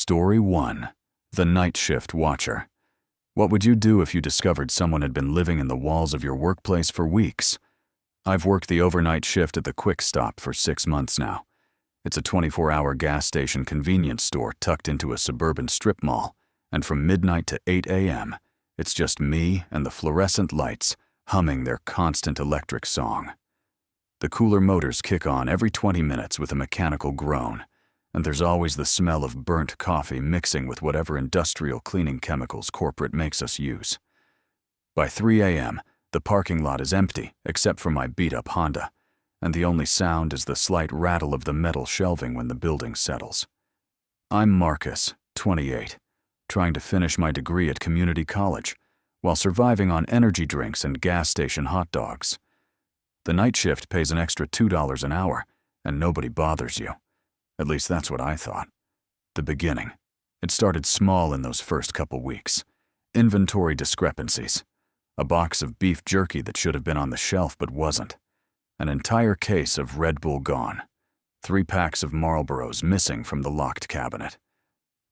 Story 1. The Night Shift Watcher. What would you do if you discovered someone had been living in the walls of your workplace for weeks? I've worked the overnight shift at the Quick Stop for 6 months now. It's a 24-hour gas station convenience store tucked into a suburban strip mall, and from midnight to 8 a.m., it's just me and the fluorescent lights humming their constant electric song. The cooler motors kick on every 20 minutes with a mechanical groan, and there's always the smell of burnt coffee mixing with whatever industrial cleaning chemicals corporate makes us use. By 3 a.m., the parking lot is empty except for my beat-up Honda, and the only sound is the slight rattle of the metal shelving when the building settles. I'm Marcus, 28, trying to finish my degree at community college while surviving on energy drinks and gas station hot dogs. The night shift pays an extra $2 an hour, and nobody bothers you. At least that's what I thought. The beginning. It started small in those first couple weeks. Inventory discrepancies. A box of beef jerky that should have been on the shelf but wasn't. An entire case of Red Bull gone. 3 packs of Marlboros missing from the locked cabinet.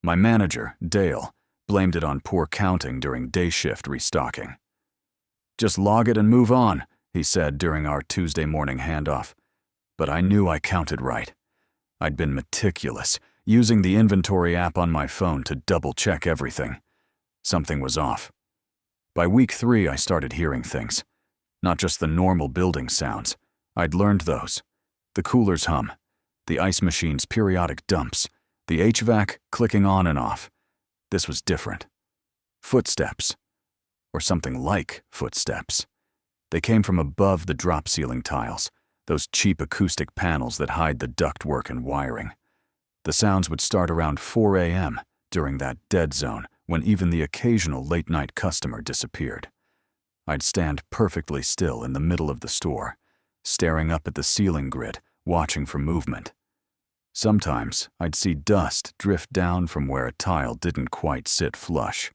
My manager, Dale, blamed it on poor counting during day shift restocking. "Just log it and move on," he said during our Tuesday morning handoff. But I knew I counted right. I'd been meticulous, using the inventory app on my phone to double-check everything. Something was off. By week 3, I started hearing things. Not just the normal building sounds. I'd learned those. The cooler's hum, the ice machine's periodic dumps, the HVAC clicking on and off. This was different. Footsteps. Or something like footsteps. They came from above the drop ceiling tiles, those cheap acoustic panels that hide the ductwork and wiring. The sounds would start around 4 a.m. during that dead zone when even the occasional late-night customer disappeared. I'd stand perfectly still in the middle of the store, staring up at the ceiling grid, watching for movement. Sometimes I'd see dust drift down from where a tile didn't quite sit flush,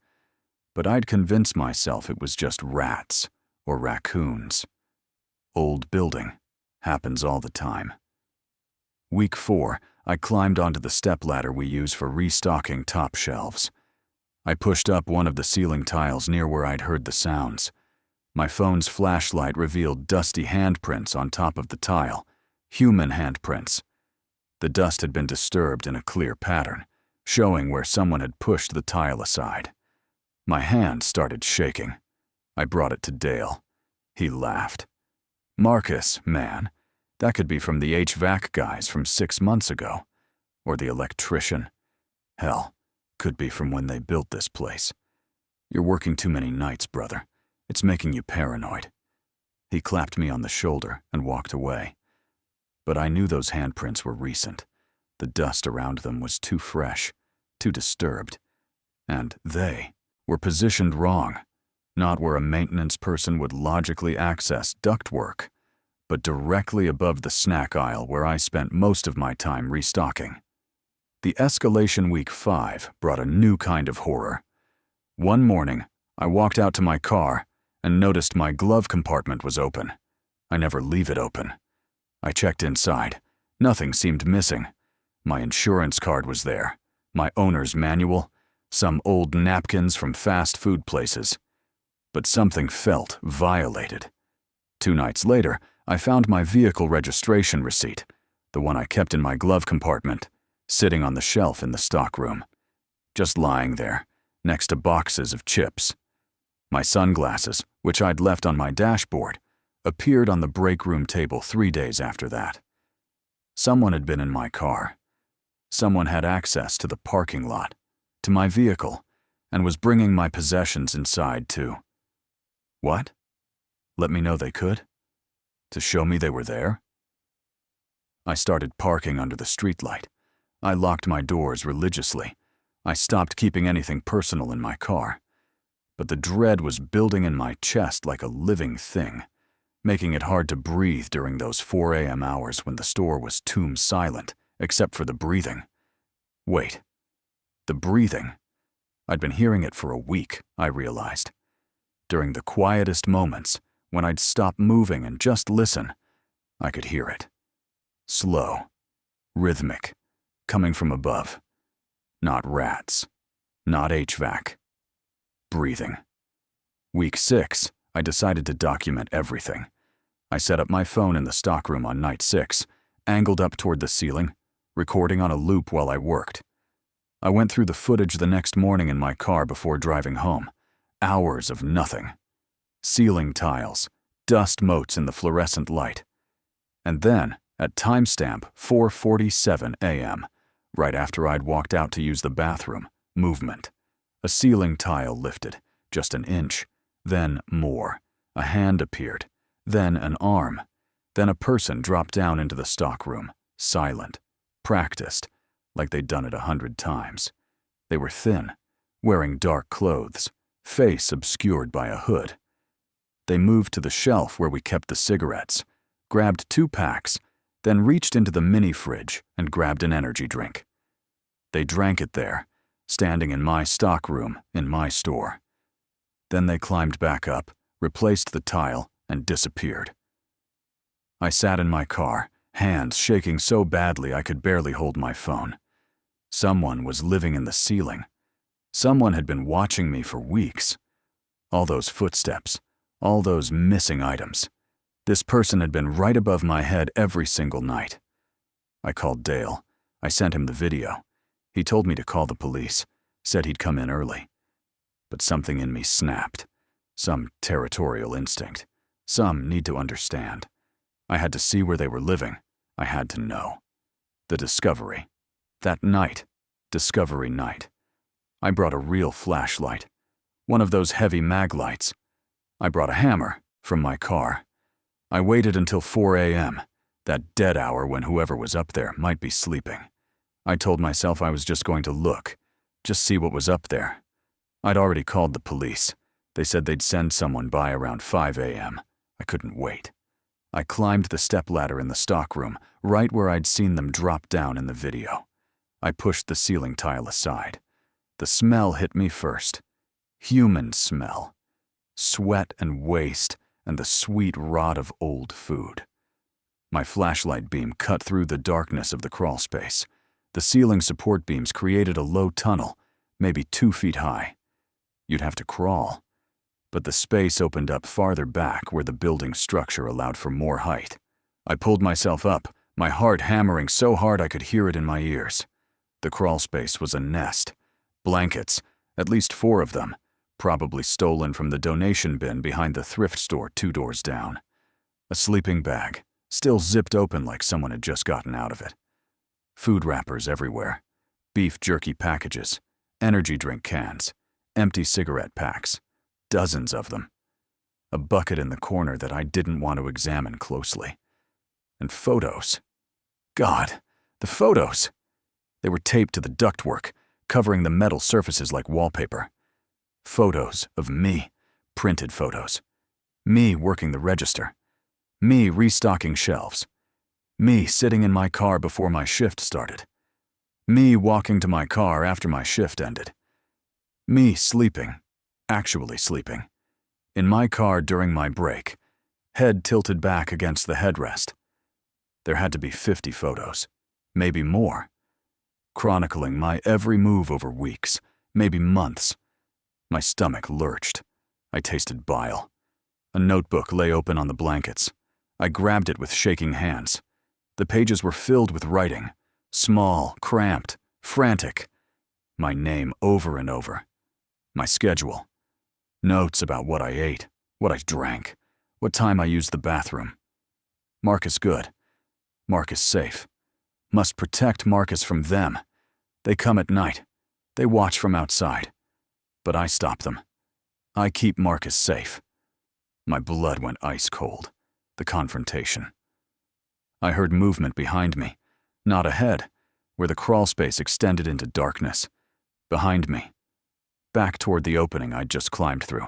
but I'd convince myself it was just rats or raccoons. Old building. Happens all the time. Week 4, I climbed onto the stepladder we use for restocking top shelves. I pushed up one of the ceiling tiles near where I'd heard the sounds. My phone's flashlight revealed dusty handprints on top of the tile, human handprints. The dust had been disturbed in a clear pattern, showing where someone had pushed the tile aside. My hand started shaking. I brought it to Dale. He laughed. "Marcus, man, that could be from the HVAC guys from 6 months ago. Or the electrician. Hell, could be from when they built this place. You're working too many nights, brother. It's making you paranoid." He clapped me on the shoulder and walked away. But I knew those handprints were recent. The dust around them was too fresh, too disturbed. And they were positioned wrong. Not where a maintenance person would logically access ductwork, but directly above the snack aisle where I spent most of my time restocking. The escalation week 5 brought a new kind of horror. One morning, I walked out to my car and noticed my glove compartment was open. I never leave it open. I checked inside. Nothing seemed missing. My insurance card was there, my owner's manual, some old napkins from fast food places. But something felt violated. 2 nights later, I found my vehicle registration receipt, the one I kept in my glove compartment, sitting on the shelf in the stockroom. Just lying there, next to boxes of chips. My sunglasses, which I'd left on my dashboard, appeared on the break room table 3 days after that. Someone had been in my car. Someone had access to the parking lot, to my vehicle, and was bringing my possessions inside too. What? Let me know they could? To show me they were there? I started parking under the streetlight. I locked my doors religiously. I stopped keeping anything personal in my car. But the dread was building in my chest like a living thing, making it hard to breathe during those 4 a.m. hours when the store was tomb silent, except for the breathing. Wait. The breathing. I'd been hearing it for a week, I realized. During the quietest moments, when I'd stop moving and just listen, I could hear it. Slow, rhythmic, coming from above. Not rats. Not HVAC. Breathing. Week 6, I decided to document everything. I set up my phone in the stockroom on night 6, angled up toward the ceiling, recording on a loop while I worked. I went through the footage the next morning in my car before driving home. Hours of nothing. Ceiling tiles, dust motes in the fluorescent light. And then, at timestamp 4:47 a.m., right after I'd walked out to use the bathroom, movement. A ceiling tile lifted, just an inch, then more. A hand appeared, then an arm. Then a person dropped down into the stockroom, silent, practiced, like they'd done it 100 times. They were thin, wearing dark clothes, face obscured by a hood. They moved to the shelf where we kept the cigarettes, grabbed 2 packs, then reached into the mini fridge and grabbed an energy drink. They drank it there, standing in my stockroom in my store. Then they climbed back up, replaced the tile, and disappeared. I sat in my car, hands shaking so badly I could barely hold my phone. Someone was living in the ceiling. Someone had been watching me for weeks. All those footsteps, all those missing items. This person had been right above my head every single night. I called Dale. I sent him the video. He told me to call the police, said he'd come in early. But something in me snapped. Some territorial instinct. Some need to understand. I had to see where they were living. I had to know. The discovery. That night. Discovery night. I brought a real flashlight. One of those heavy mag lights. I brought a hammer from my car. I waited until 4 a.m., that dead hour when whoever was up there might be sleeping. I told myself I was just going to look, just see what was up there. I'd already called the police. They said they'd send someone by around 5 a.m. I couldn't wait. I climbed the stepladder in the stockroom, right where I'd seen them drop down in the video. I pushed the ceiling tile aside. The smell hit me first. Human smell. Sweat and waste and the sweet rot of old food. My flashlight beam cut through the darkness of the crawl space. The ceiling support beams created a low tunnel, maybe 2 feet high. You'd have to crawl. But the space opened up farther back where the building structure allowed for more height. I pulled myself up, my heart hammering so hard I could hear it in my ears. The crawl space was a nest. Blankets, at least 4 of them, probably stolen from the donation bin behind the thrift store 2 doors down. A sleeping bag, still zipped open like someone had just gotten out of it. Food wrappers everywhere. Beef jerky packages, energy drink cans, empty cigarette packs. Dozens of them. A bucket in the corner that I didn't want to examine closely. And photos. God, the photos! They were taped to the ductwork, covering the metal surfaces like wallpaper. Photos of me, printed photos. Me working the register. Me restocking shelves. Me sitting in my car before my shift started. Me walking to my car after my shift ended. Me sleeping. Actually sleeping. In my car during my break, head tilted back against the headrest. There had to be 50 photos, maybe more, chronicling my every move over weeks, maybe months. My stomach lurched. I tasted bile. A notebook lay open on the blankets. I grabbed it with shaking hands. The pages were filled with writing, small, cramped, frantic. My name over and over. My schedule. Notes about what I ate, what I drank, what time I used the bathroom. Marcus good. Marcus safe. Must protect Marcus from them. They come at night. They watch from outside. But I stop them. I keep Marcus safe. My blood went ice cold. The confrontation. I heard movement behind me, not ahead, where the crawl space extended into darkness. Behind me. Back toward the opening I'd just climbed through.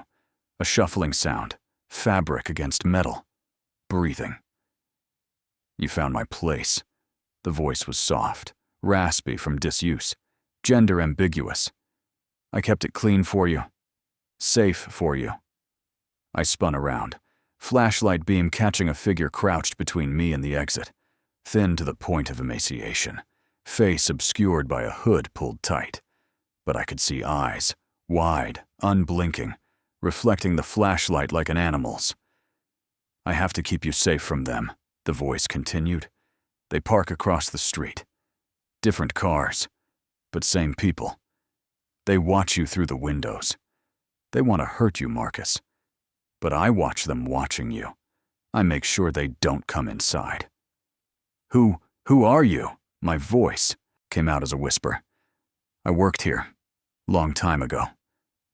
A shuffling sound, fabric against metal, breathing. You found my place. The voice was soft, raspy from disuse, gender ambiguous. I kept it clean for you, safe for you. I spun around, flashlight beam catching a figure crouched between me and the exit, thin to the point of emaciation, face obscured by a hood pulled tight. but I could see eyes, wide, unblinking, reflecting the flashlight like an animal's. "I have to keep you safe from them," the voice continued. "They park across the street. Different cars, but same people. They watch you through the windows. They want to hurt you, Marcus. But I watch them watching you. I make sure they don't come inside." Who are you?" My voice came out as a whisper. "I worked here, long time ago,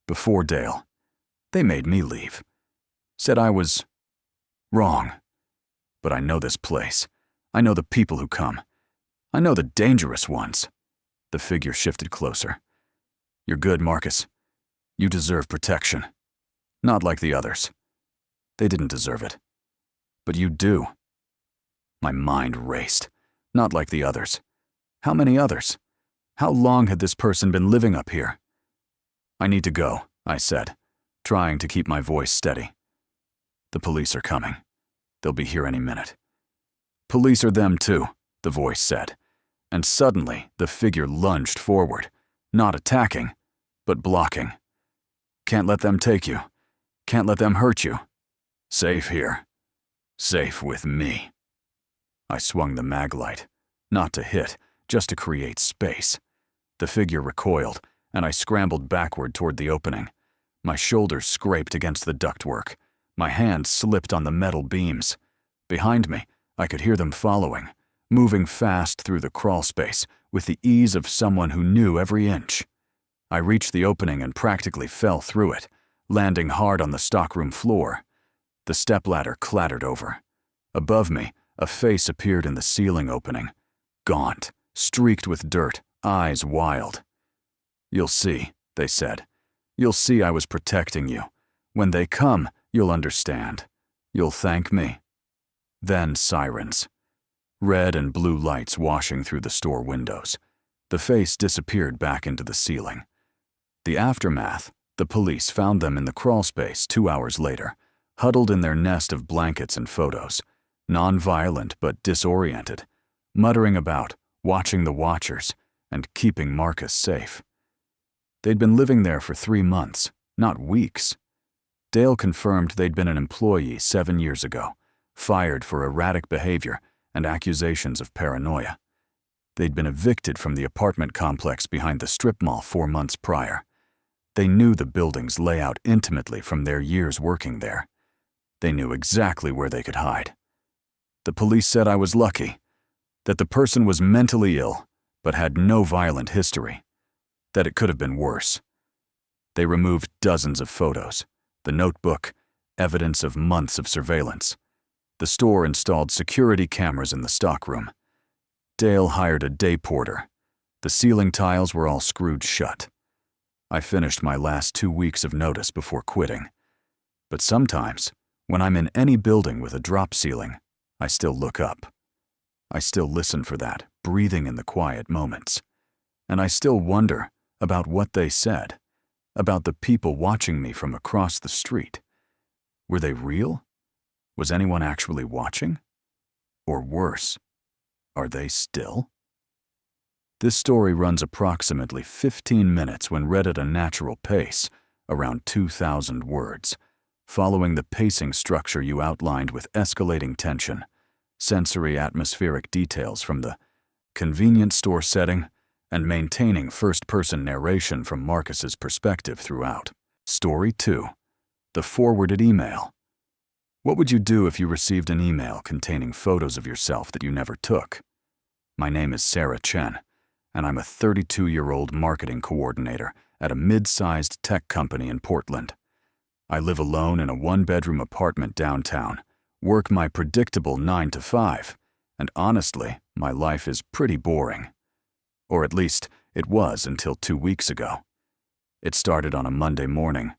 before Dale. They made me leave. Said I was wrong. But I know this place. I know the people who come. I know the dangerous ones." The figure shifted closer. "You're good, Marcus. You deserve protection. Not like the others. They didn't deserve it. But you do." My mind raced. Not like the others. How many others? How long had this person been living up here? "I need to go," I said, trying to keep my voice steady. "The police are coming. They'll be here any minute." "Police are them too," the voice said, and suddenly the figure lunged forward, not attacking, but blocking. "Can't let them take you. Can't let them hurt you. Safe here. Safe with me." I swung the mag light, not to hit, just to create space. The figure recoiled, and I scrambled backward toward the opening. My shoulders scraped against the ductwork. My hand slipped on the metal beams. Behind me, I could hear them following, moving fast through the crawl space with the ease of someone who knew every inch. I reached the opening and practically fell through it, landing hard on the stockroom floor. The stepladder clattered over. Above me, a face appeared in the ceiling opening, gaunt, streaked with dirt, eyes wild. "You'll see," they said. "You'll see I was protecting you. When they come, you'll understand. You'll thank me." Then sirens. Red and blue lights washing through the store windows. The face disappeared back into the ceiling. The aftermath, the police found them in the crawl space 2 hours later, huddled in their nest of blankets and photos, non-violent but disoriented, muttering about, watching the watchers, and keeping Marcus safe. They'd been living there for 3 months, not weeks. Dale confirmed they'd been an employee 7 years ago, fired for erratic behavior and accusations of paranoia. They'd been evicted from the apartment complex behind the strip mall 4 months prior. They knew the building's layout intimately from their years working there. They knew exactly where they could hide. The police said I was lucky, that the person was mentally ill, but had no violent history, that it could have been worse. They removed dozens of photos, the notebook, evidence of months of surveillance. The store installed security cameras in the stockroom. Dale hired a day porter. The ceiling tiles were all screwed shut. I finished my last 2 weeks of notice before quitting. But sometimes, when I'm in any building with a drop ceiling, I still look up. I still listen for that, breathing in the quiet moments. And I still wonder about what they said, about the people watching me from across the street. Were they real? Was anyone actually watching? Or worse, are they still? This story runs approximately 15 minutes when read at a natural pace, around 2,000 words, following the pacing structure you outlined with escalating tension, sensory atmospheric details from the convenience store setting, and maintaining first-person narration from Marcus's perspective throughout. Story 2. The forwarded email. What would you do if you received an email containing photos of yourself that you never took? My name is Sarah Chen, and I'm a 32-year-old marketing coordinator at a mid-sized tech company in Portland. I live alone in a 1-bedroom apartment downtown, work my predictable 9 to 5, and honestly, my life is pretty boring. Or at least, it was until 2 weeks ago. It started on a Monday morning.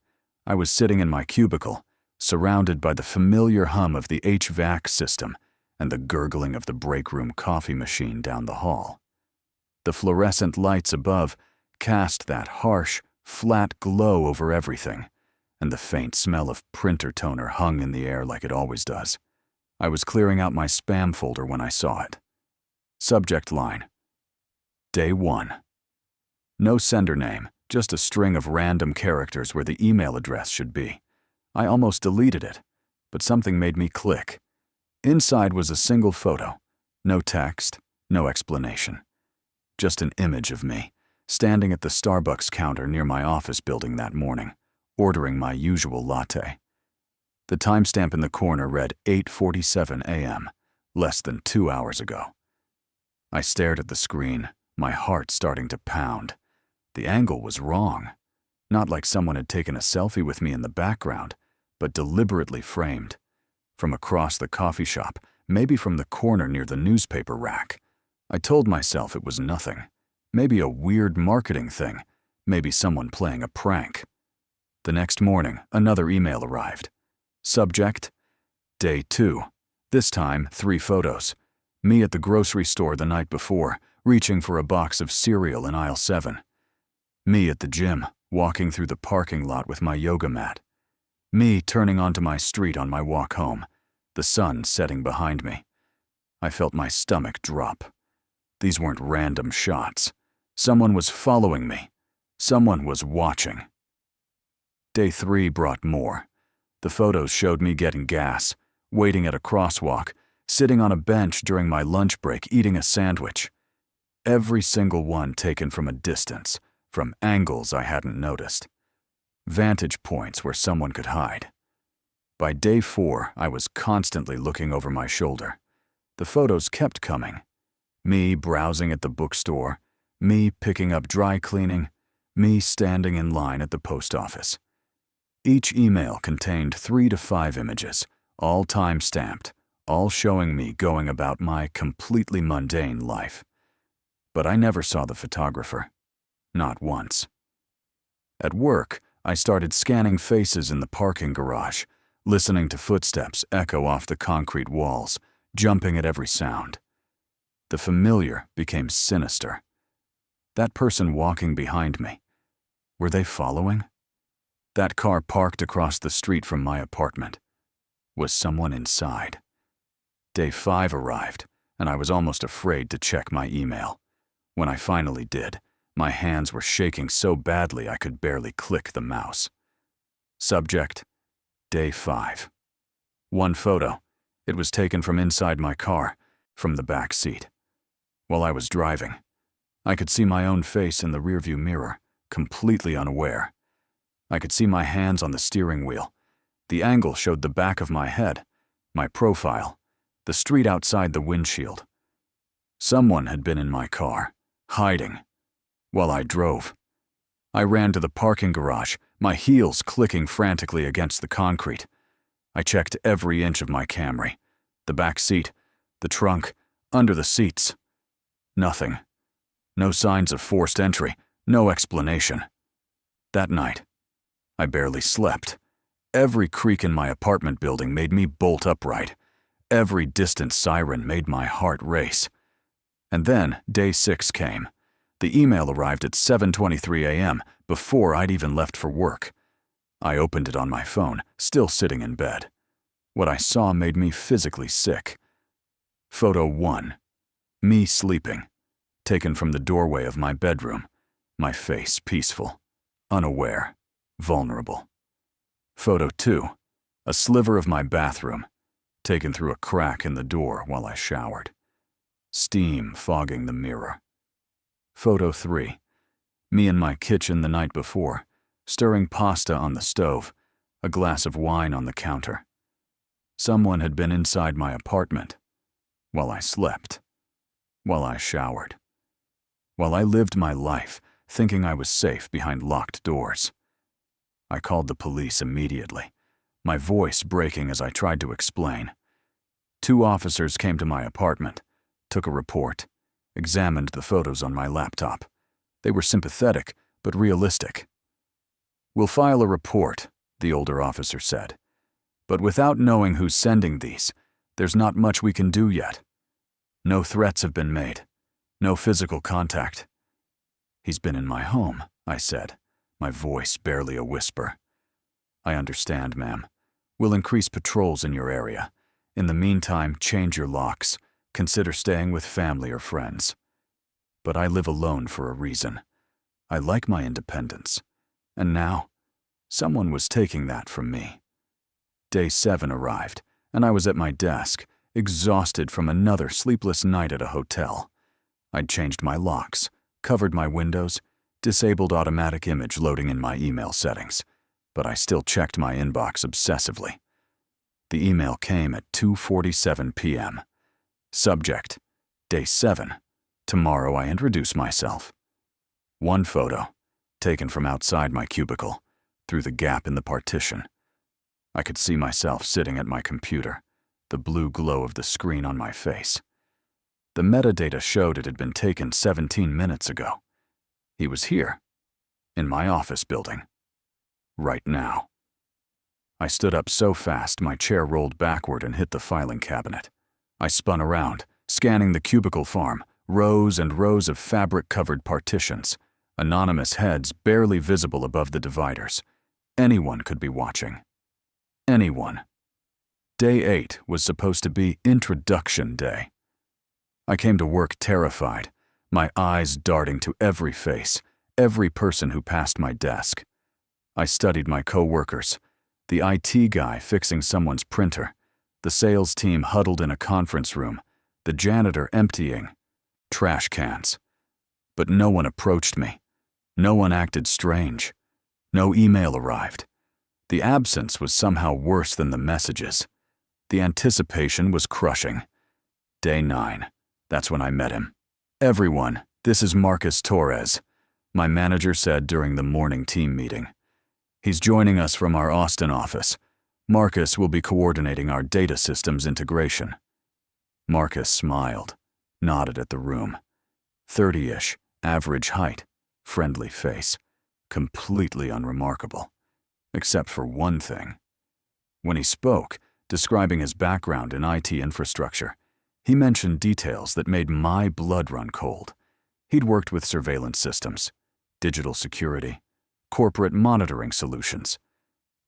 I was sitting in my cubicle, surrounded by the familiar hum of the HVAC system and the gurgling of the break room coffee machine down the hall. The fluorescent lights above cast that harsh, flat glow over everything, and the faint smell of printer toner hung in the air like it always does. I was clearing out my spam folder when I saw it. Subject line: Day 1. No sender name, Just a string of random characters where the email address should be. I almost deleted it, but something made me click. Inside was a single photo. No text, no explanation. Just an image of me, standing at the Starbucks counter near my office building that morning, ordering my usual latte. The timestamp in the corner read 8:47 a.m., less than 2 hours ago. I stared at the screen, my heart starting to pound. The angle was wrong. Not like someone had taken a selfie with me in the background, but deliberately framed. From across the coffee shop, maybe from the corner near the newspaper rack. I told myself it was nothing. Maybe a weird marketing thing. Maybe someone playing a prank. The next morning, another email arrived. Subject: Day 2. This time, 3 photos. Me at the grocery store the night before, reaching for a box of cereal in aisle 7. Me at the gym, walking through the parking lot with my yoga mat. Me turning onto my street on my walk home, the sun setting behind me. I felt my stomach drop. These weren't random shots. Someone was following me. Someone was watching. Day 3 brought more. The photos showed me getting gas, waiting at a crosswalk, sitting on a bench during my lunch break eating a sandwich. Every single one taken from a distance, from angles I hadn't noticed. Vantage points where someone could hide. By day 4, I was constantly looking over my shoulder. The photos kept coming. Me browsing at the bookstore, me picking up dry cleaning, me standing in line at the post office. Each email contained 3 to 5 images, all time-stamped, all showing me going about my completely mundane life. But I never saw the photographer. Not once. At work, I started scanning faces in the parking garage, listening to footsteps echo off the concrete walls, jumping at every sound. The familiar became sinister. That person walking behind me, were they following? That car parked across the street from my apartment. Was someone inside? Day 5 arrived, and I was almost afraid to check my email. When I finally did, my hands were shaking so badly I could barely click the mouse. Subject: Day 5. One photo. It was taken from inside my car, from the back seat. While I was driving, I could see my own face in the rearview mirror, completely unaware. I could see my hands on the steering wheel. The angle showed the back of my head, my profile, the street outside the windshield. Someone had been in my car, hiding, while I drove. I ran to the parking garage, my heels clicking frantically against the concrete. I checked every inch of my Camry, the back seat, the trunk, under the seats. Nothing. No signs of forced entry, no explanation. That night, I barely slept. Every creak in my apartment building made me bolt upright. Every distant siren made my heart race. And then day 6 came. The email arrived at 7:23 a.m., before I'd even left for work. I opened it on my phone, still sitting in bed. What I saw made me physically sick. Photo 1. Me sleeping. Taken from the doorway of my bedroom. My face peaceful, unaware, vulnerable. Photo 2. A sliver of my bathroom. Taken through a crack in the door while I showered. Steam fogging the mirror. Photo 3. Me in my kitchen the night before, stirring pasta on the stove, a glass of wine on the counter. Someone had been inside my apartment, while I slept, while I showered, while I lived my life thinking I was safe behind locked doors. I called the police immediately, my voice breaking as I tried to explain. 2 officers came to my apartment, took a report, examined the photos on my laptop. They were sympathetic, but realistic. "We'll file a report," the older officer said. "But without knowing who's sending these, there's not much we can do yet. No threats have been made. No physical contact." "He's been in my home," I said, my voice barely a whisper. "I understand, ma'am. We'll increase patrols in your area. In the meantime, change your locks. Consider staying with family or friends. But I live alone for a reason. I like my independence. And now, someone was taking that from me. Day 7 arrived, and I was at my desk, exhausted from another sleepless night at a hotel. I'd changed my locks, covered my windows, disabled automatic image loading in my email settings, but I still checked my inbox obsessively. The email came at 2:47 p.m. Subject: Day 7. Tomorrow I introduce myself. One photo, taken from outside my cubicle, through the gap in the partition. I could see myself sitting at my computer, the blue glow of the screen on my face. The metadata showed it had been taken 17 minutes ago. He was here, in my office building, right now. I stood up so fast my chair rolled backward and hit the filing cabinet. I spun around, scanning the cubicle farm, rows and rows of fabric-covered partitions, anonymous heads barely visible above the dividers. Anyone could be watching. Anyone. Day 8 was supposed to be introduction day. I came to work terrified, my eyes darting to every face, every person who passed my desk. I studied my co-workers, the IT guy fixing someone's printer, the sales team huddled in a conference room, the janitor emptying trash cans. But no one approached me. No one acted strange. No email arrived. The absence was somehow worse than the messages. The anticipation was crushing. Day 9. That's when I met him. "Everyone, this is Marcus Torres," my manager said during the morning team meeting. "He's joining us from our Austin office. Marcus will be coordinating our data systems integration." Marcus smiled, nodded at the room. 30-ish, average height, friendly face, completely unremarkable. Except for one thing. When he spoke, describing his background in IT infrastructure, he mentioned details that made my blood run cold. He'd worked with surveillance systems, digital security, corporate monitoring solutions.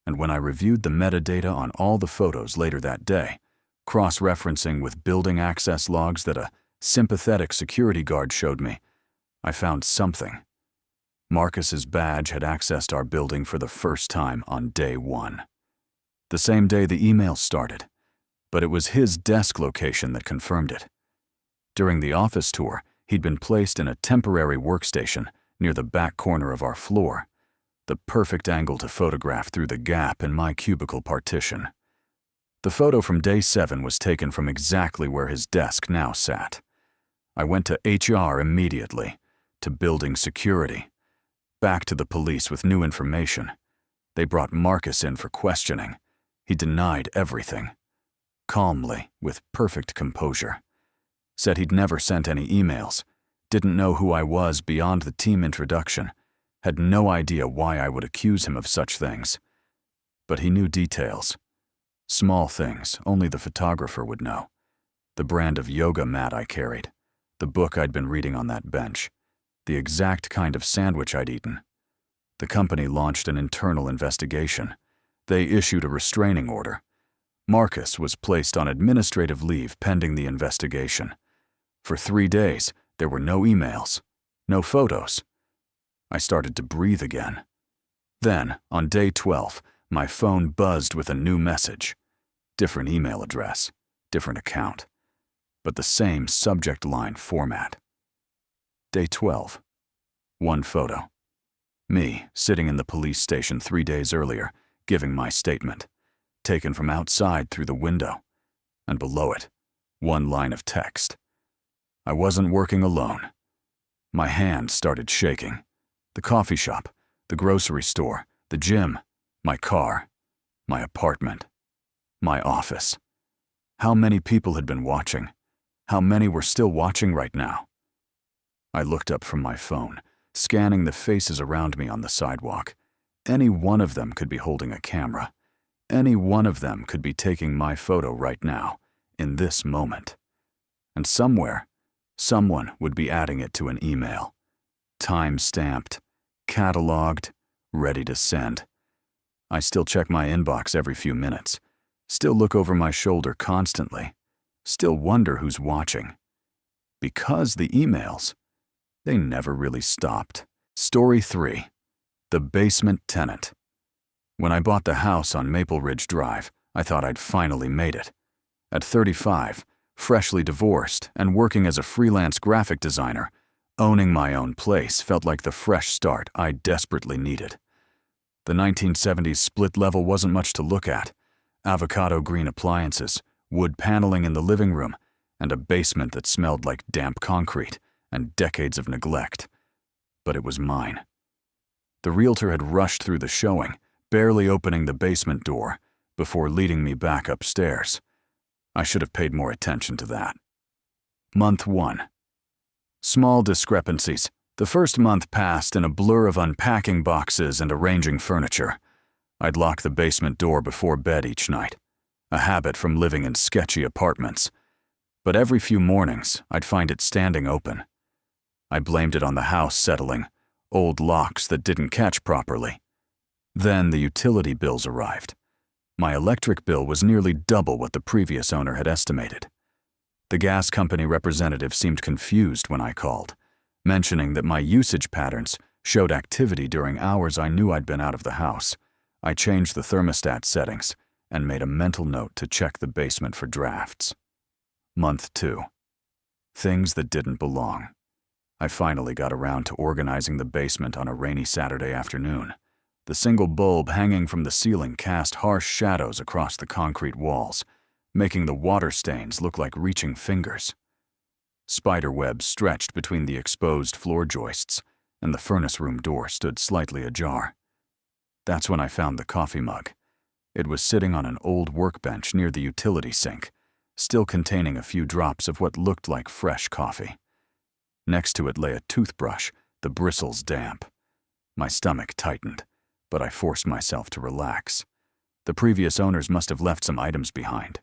And when I reviewed the metadata on all the photos later that day, cross-referencing with building access logs that a sympathetic security guard showed me, I found something. Marcus's badge had accessed our building for the first time on day 1. The same day the email started, but it was his desk location that confirmed it. During the office tour, he'd been placed in a temporary workstation near the back corner of our floor, the perfect angle to photograph through the gap in my cubicle partition. The photo from day 7 was taken from exactly where his desk now sat. I went to HR immediately, to building security, back to the police with new information. They brought Marcus in for questioning. He denied everything. Calmly, with perfect composure. Said he'd never sent any emails, didn't know who I was beyond the team introduction, had no idea why I would accuse him of such things. But he knew details. Small things only the photographer would know. The brand of yoga mat I carried, the book I'd been reading on that bench, the exact kind of sandwich I'd eaten. The company launched an internal investigation. They issued a restraining order. Marcus was placed on administrative leave pending the investigation. For 3 days, there were no emails, no photos. I started to breathe again. Then, on day 12, my phone buzzed with a new message. Different email address, different account, but the same subject line format. Day 12. One photo. Me, sitting in the police station 3 days earlier, giving my statement, taken from outside through the window, and below it, one line of text. I wasn't working alone. My hand started shaking. The coffee shop, the grocery store, the gym, my car, my apartment, my office. How many people had been watching? How many were still watching right now? I looked up from my phone, scanning the faces around me on the sidewalk. Any one of them could be holding a camera. Any one of them could be taking my photo right now, in this moment. And somewhere, someone would be adding it to an email. Time-stamped, cataloged, ready to send. I still check my inbox every few minutes. Still look over my shoulder constantly. Still wonder who's watching. Because the emails, they never really stopped. Story 3. The Basement Tenant. When I bought the house on Maple Ridge Drive, I thought I'd finally made it. At 35, freshly divorced and working as a freelance graphic designer, owning my own place felt like the fresh start I desperately needed. The 1970s split level wasn't much to look at. Avocado green appliances, wood paneling in the living room, and a basement that smelled like damp concrete and decades of neglect. But it was mine. The realtor had rushed through the showing, barely opening the basement door, before leading me back upstairs. I should have paid more attention to that. Month 1. Small discrepancies. The first month passed in a blur of unpacking boxes and arranging furniture. I'd lock the basement door before bed each night, a habit from living in sketchy apartments. But every few mornings, I'd find it standing open. I blamed it on the house settling, old locks that didn't catch properly. Then the utility bills arrived. My electric bill was nearly double what the previous owner had estimated. The gas company representative seemed confused when I called, mentioning that my usage patterns showed activity during hours I knew I'd been out of the house. I changed the thermostat settings and made a mental note to check the basement for drafts. Month 2. Things that didn't belong. I finally got around to organizing the basement on a rainy Saturday afternoon. The single bulb hanging from the ceiling cast harsh shadows across the concrete walls, making the water stains look like reaching fingers. Spider webs stretched between the exposed floor joists, and the furnace room door stood slightly ajar. That's when I found the coffee mug. It was sitting on an old workbench near the utility sink, still containing a few drops of what looked like fresh coffee. Next to it lay a toothbrush, the bristles damp. My stomach tightened, but I forced myself to relax. The previous owners must have left some items behind.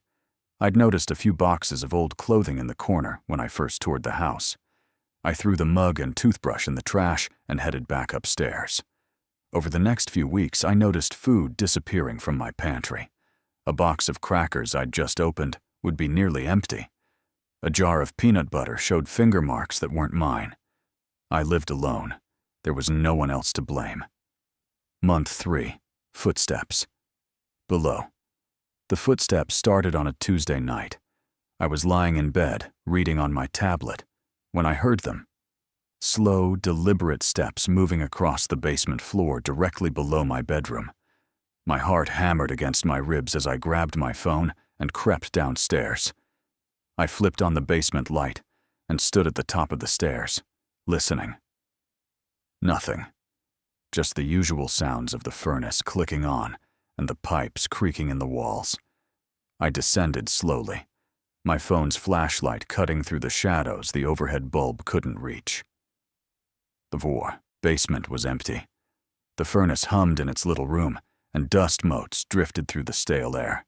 I'd noticed a few boxes of old clothing in the corner when I first toured the house. I threw the mug and toothbrush in the trash and headed back upstairs. Over the next few weeks, I noticed food disappearing from my pantry. A box of crackers I'd just opened would be nearly empty. A jar of peanut butter showed finger marks that weren't mine. I lived alone. There was no one else to blame. Month 3. Footsteps. Below. The footsteps started on a Tuesday night. I was lying in bed, reading on my tablet, when I heard them. Slow, deliberate steps moving across the basement floor directly below my bedroom. My heart hammered against my ribs as I grabbed my phone and crept downstairs. I flipped on the basement light and stood at the top of the stairs, listening. Nothing. Just the usual sounds of the furnace clicking on and the pipes creaking in the walls. I descended slowly, my phone's flashlight cutting through the shadows the overhead bulb couldn't reach. The basement was empty. The furnace hummed in its little room, and dust motes drifted through the stale air.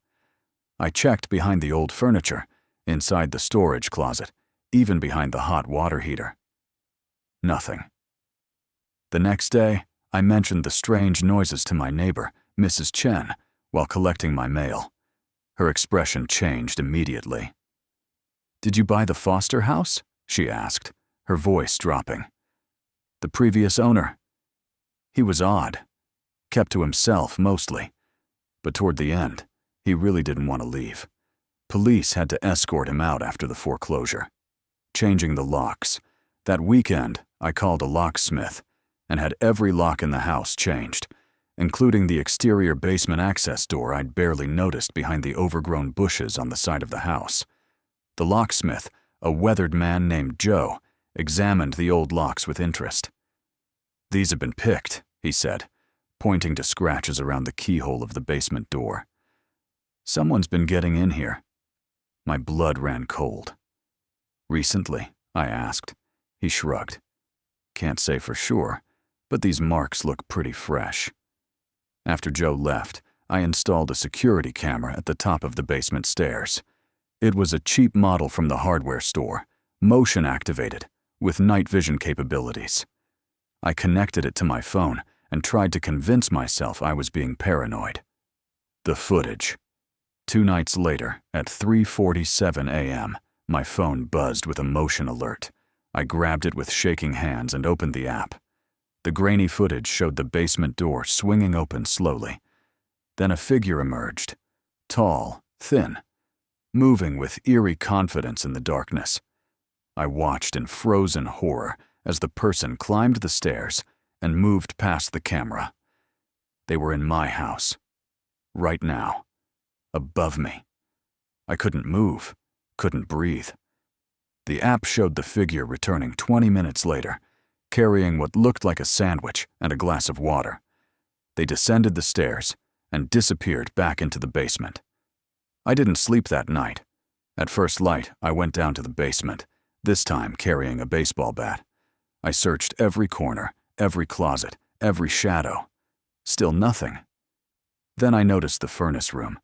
I checked behind the old furniture, inside the storage closet, even behind the hot water heater. Nothing. The next day, I mentioned the strange noises to my neighbor, Mrs. Chen, while collecting my mail. Her expression changed immediately. "Did you buy the Foster house?" she asked, her voice dropping. "The previous owner. He was odd. Kept to himself mostly. But toward the end, he really didn't want to leave. Police had to escort him out after the foreclosure. Changing the locks. That weekend, I called a locksmith and had every lock in the house changed, including the exterior basement access door I'd barely noticed behind the overgrown bushes on the side of the house. The locksmith, a weathered man named Joe, examined the old locks with interest. "These have been picked," he said, pointing to scratches around the keyhole of the basement door. "Someone's been getting in here." My blood ran cold. "Recently?" I asked. He shrugged. "Can't say for sure, but these marks look pretty fresh." After Joe left, I installed a security camera at the top of the basement stairs. It was a cheap model from the hardware store, motion activated, with night vision capabilities. I connected it to my phone and tried to convince myself I was being paranoid. The footage. 2 nights later, at 3:47 a.m., my phone buzzed with a motion alert. I grabbed it with shaking hands and opened the app. The grainy footage showed the basement door swinging open slowly. Then a figure emerged, tall, thin, moving with eerie confidence in the darkness. I watched in frozen horror as the person climbed the stairs and moved past the camera. They were in my house, right now, above me. I couldn't move, couldn't breathe. The app showed the figure returning 20 minutes later, carrying what looked like a sandwich and a glass of water. They descended the stairs and disappeared back into the basement. I didn't sleep that night. At first light, I went down to the basement, this time carrying a baseball bat. I searched every corner, every closet, every shadow. Still nothing. Then I noticed the furnace room.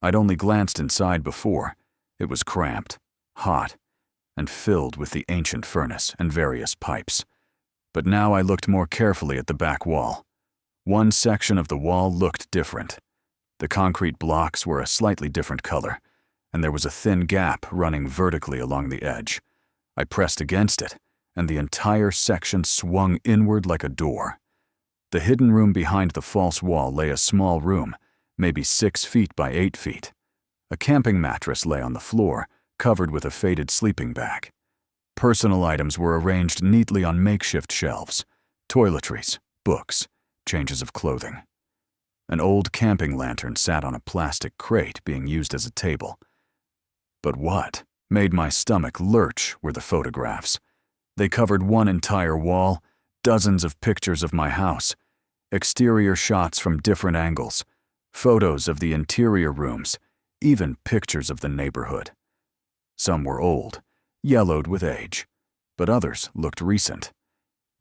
I'd only glanced inside before. It was cramped, hot, and filled with the ancient furnace and various pipes. But now I looked more carefully at the back wall. One section of the wall looked different. The concrete blocks were a slightly different color, and there was a thin gap running vertically along the edge. I pressed against it, and the entire section swung inward like a door. The hidden room behind the false wall lay a small room, maybe 6 feet by 8 feet. A camping mattress lay on the floor, covered with a faded sleeping bag. Personal items were arranged neatly on makeshift shelves: toiletries, books, changes of clothing. An old camping lantern sat on a plastic crate being used as a table. But what made my stomach lurch were the photographs. They covered one entire wall, dozens of pictures of my house, exterior shots from different angles, photos of the interior rooms, even pictures of the neighborhood. Some were old, yellowed with age, but others looked recent.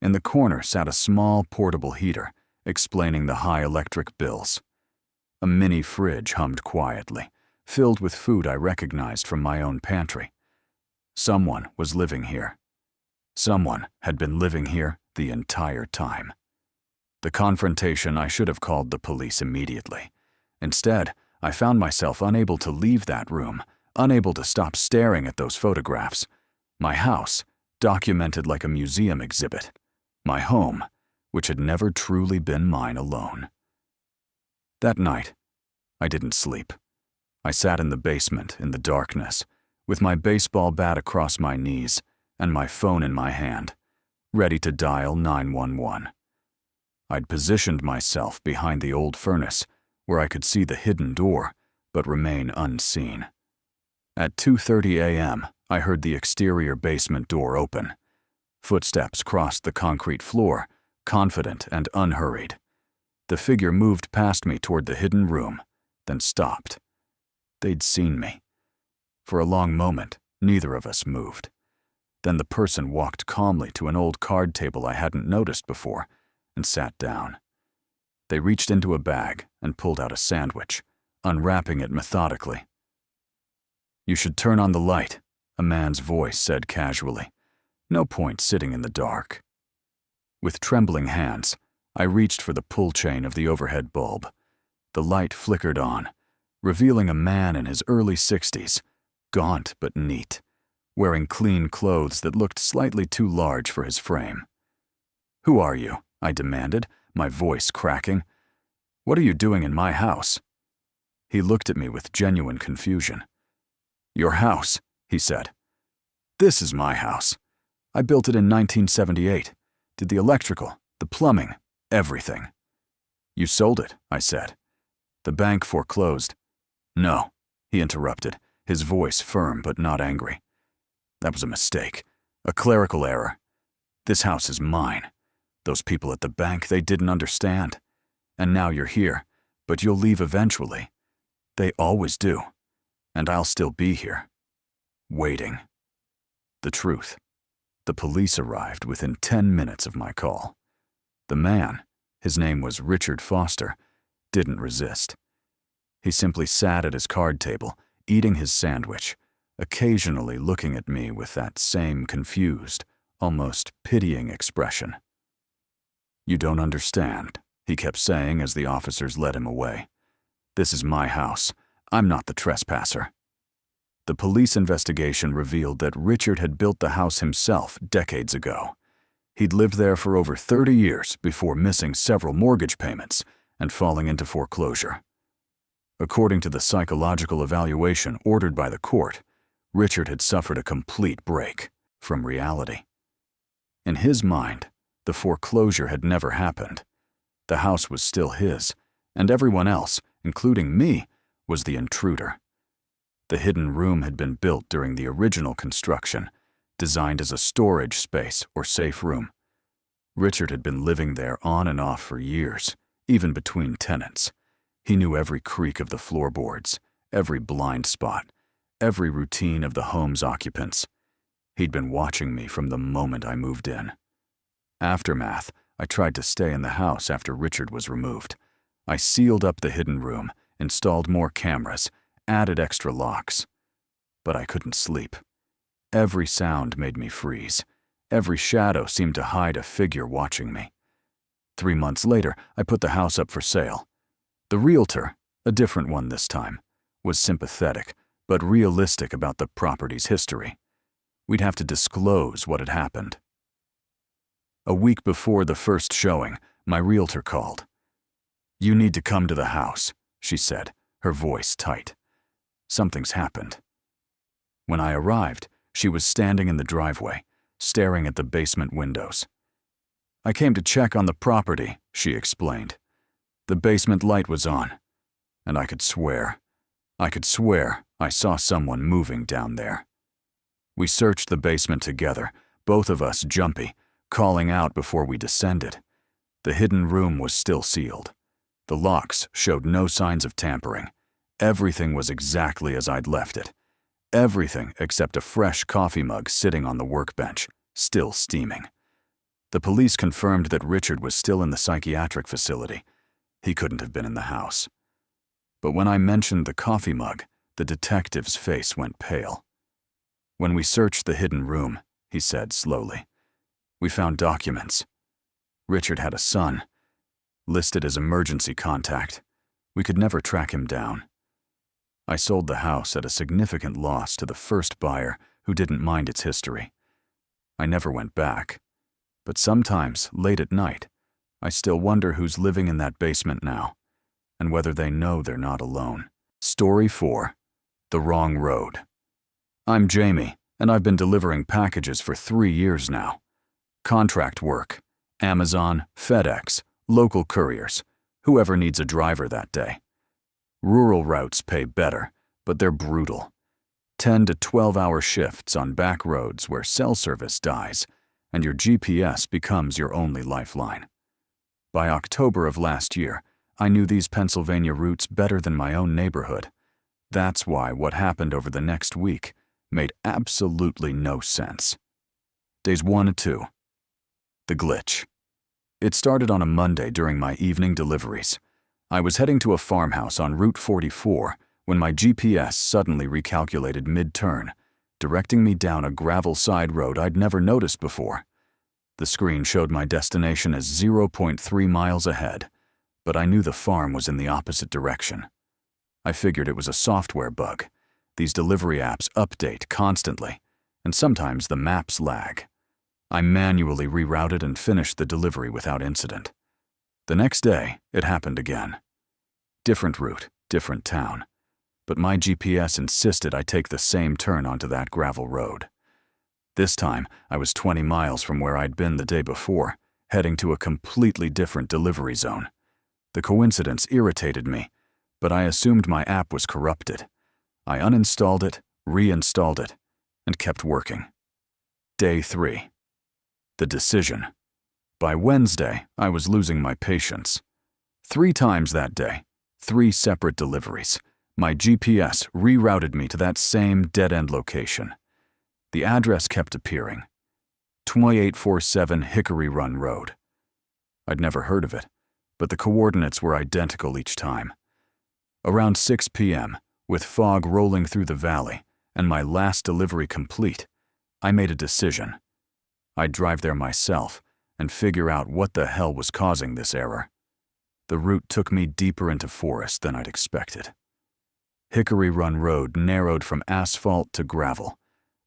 In the corner sat a small portable heater, explaining the high electric bills. A mini fridge hummed quietly, filled with food I recognized from my own pantry. Someone was living here. Someone had been living here the entire time. The confrontation, I should have called the police immediately. Instead, I found myself unable to leave that room, unable to stop staring at those photographs. My house, documented like a museum exhibit. My home, which had never truly been mine alone. That night, I didn't sleep. I sat in the basement in the darkness, with my baseball bat across my knees and my phone in my hand, ready to dial 911. I'd positioned myself behind the old furnace, where I could see the hidden door, but remain unseen. At 2:30 a.m., I heard the exterior basement door open. Footsteps crossed the concrete floor, confident and unhurried. The figure moved past me toward the hidden room, then stopped. They'd seen me. For a long moment, neither of us moved. Then the person walked calmly to an old card table I hadn't noticed before and sat down. They reached into a bag and pulled out a sandwich, unwrapping it methodically. "You should turn on the light," a man's voice said casually. "No point sitting in the dark." With trembling hands, I reached for the pull chain of the overhead bulb. The light flickered on, revealing a man in his early 60s, gaunt but neat, wearing clean clothes that looked slightly too large for his frame. "Who are you?" I demanded, my voice cracking. "What are you doing in my house?" He looked at me with genuine confusion. "Your house," he said. "This is my house. I built it in 1978. Did the electrical, the plumbing, everything." "You sold it," I said. "The bank foreclosed." "No," he interrupted, his voice firm but not angry. "That was a mistake, a clerical error. This house is mine. Those people at the bank, they didn't understand. And now you're here, but you'll leave eventually. They always do. And I'll still be here, waiting." The truth. The police arrived within 10 minutes of my call. The man, his name was Richard Foster, didn't resist. He simply sat at his card table, eating his sandwich, occasionally looking at me with that same confused, almost pitying expression. "You don't understand," he kept saying as the officers led him away. "This is my house. I'm not the trespasser." The police investigation revealed that Richard had built the house himself decades ago. He'd lived there for over 30 years before missing several mortgage payments and falling into foreclosure. According to the psychological evaluation ordered by the court, Richard had suffered a complete break from reality. In his mind, the foreclosure had never happened. The house was still his, and everyone else, including me, was the intruder. The hidden room had been built during the original construction, designed as a storage space or safe room. Richard had been living there on and off for years, even between tenants. He knew every creak of the floorboards, every blind spot, every routine of the home's occupants. He'd been watching me from the moment I moved in. Aftermath, I tried to stay in the house after Richard was removed. I sealed up the hidden room, installed more cameras, added extra locks. But I couldn't sleep. Every sound made me freeze. Every shadow seemed to hide a figure watching me. 3 months later, I put the house up for sale. The realtor, a different one this time, was sympathetic but realistic about the property's history. We'd have to disclose what had happened. A week before the first showing, my realtor called. "You need to come to the house," she said, her voice tight. "Something's happened." When I arrived, she was standing in the driveway, staring at the basement windows. "I came to check on the property," she explained. "The basement light was on, and I could swear I saw someone moving down there." We searched the basement together, both of us jumpy, calling out before we descended. The hidden room was still sealed. The locks showed no signs of tampering. Everything was exactly as I'd left it. Everything except a fresh coffee mug sitting on the workbench, still steaming. The police confirmed that Richard was still in the psychiatric facility. He couldn't have been in the house. But when I mentioned the coffee mug, the detective's face went pale. "When we searched the hidden room," he said slowly, "we found documents. Richard had a son, listed as emergency contact. We could never track him down. I sold the house at a significant loss to the first buyer who didn't mind its history. I never went back. But sometimes, late at night, I still wonder who's living in that basement now, and whether they know they're not alone." Story 4. The Wrong Road. I'm Jamie, and I've been delivering packages for 3 years now. Contract work, Amazon, FedEx, local couriers, whoever needs a driver that day. Rural routes pay better, but they're brutal. 10 to 12-hour shifts on back roads where cell service dies, and your GPS becomes your only lifeline. By October of last year, I knew these Pennsylvania routes better than my own neighborhood. That's why what happened over the next week made absolutely no sense. Days 1 and 2. The glitch. It started on a Monday during my evening deliveries. I was heading to a farmhouse on Route 44 when my GPS suddenly recalculated mid-turn, directing me down a gravel side road I'd never noticed before. The screen showed my destination as 0.3 miles ahead, but I knew the farm was in the opposite direction. I figured it was a software bug. These delivery apps update constantly, and sometimes the maps lag. I manually rerouted and finished the delivery without incident. The next day, it happened again. Different route, different town. But my GPS insisted I take the same turn onto that gravel road. This time, I was 20 miles from where I'd been the day before, heading to a completely different delivery zone. The coincidence irritated me, but I assumed my app was corrupted. I uninstalled it, reinstalled it, and kept working. Day 3. The decision. By Wednesday, I was losing my patience. 3 times that day, 3 separate deliveries, my GPS rerouted me to that same dead-end location. The address kept appearing. 2847 Hickory Run Road. I'd never heard of it, but the coordinates were identical each time. Around 6 p.m., with fog rolling through the valley and my last delivery complete, I made a decision. I'd drive there myself and figure out what the hell was causing this error. The route took me deeper into forest than I'd expected. Hickory Run Road narrowed from asphalt to gravel,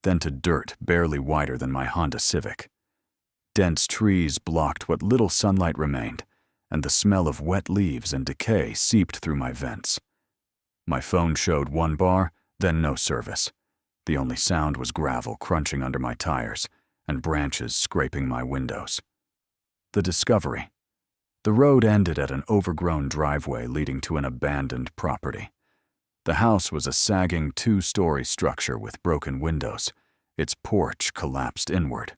then to dirt barely wider than my Honda Civic. Dense trees blocked what little sunlight remained, and the smell of wet leaves and decay seeped through my vents. My phone showed 1 bar, then no service. The only sound was gravel crunching under my tires and branches scraping my windows. The discovery. The road ended at an overgrown driveway leading to an abandoned property. The house was a sagging 2-story structure with broken windows. Its porch collapsed inward.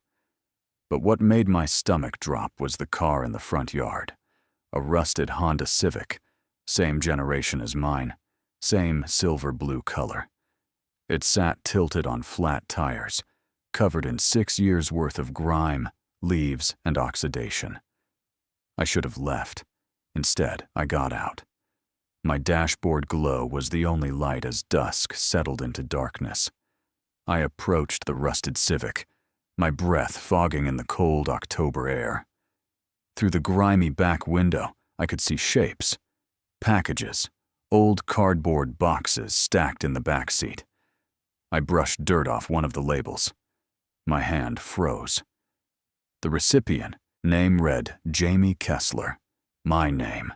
But what made my stomach drop was the car in the front yard. A rusted Honda Civic, same generation as mine, same silver-blue color. It sat tilted on flat tires, covered in 6 years' worth of grime, leaves, and oxidation. I should have left. Instead, I got out. My dashboard glow was the only light as dusk settled into darkness. I approached the rusted Civic, my breath fogging in the cold October air. Through the grimy back window, I could see shapes, packages, old cardboard boxes stacked in the back seat. I brushed dirt off one of the labels. My hand froze. The recipient, name read Jamie Kessler, my name.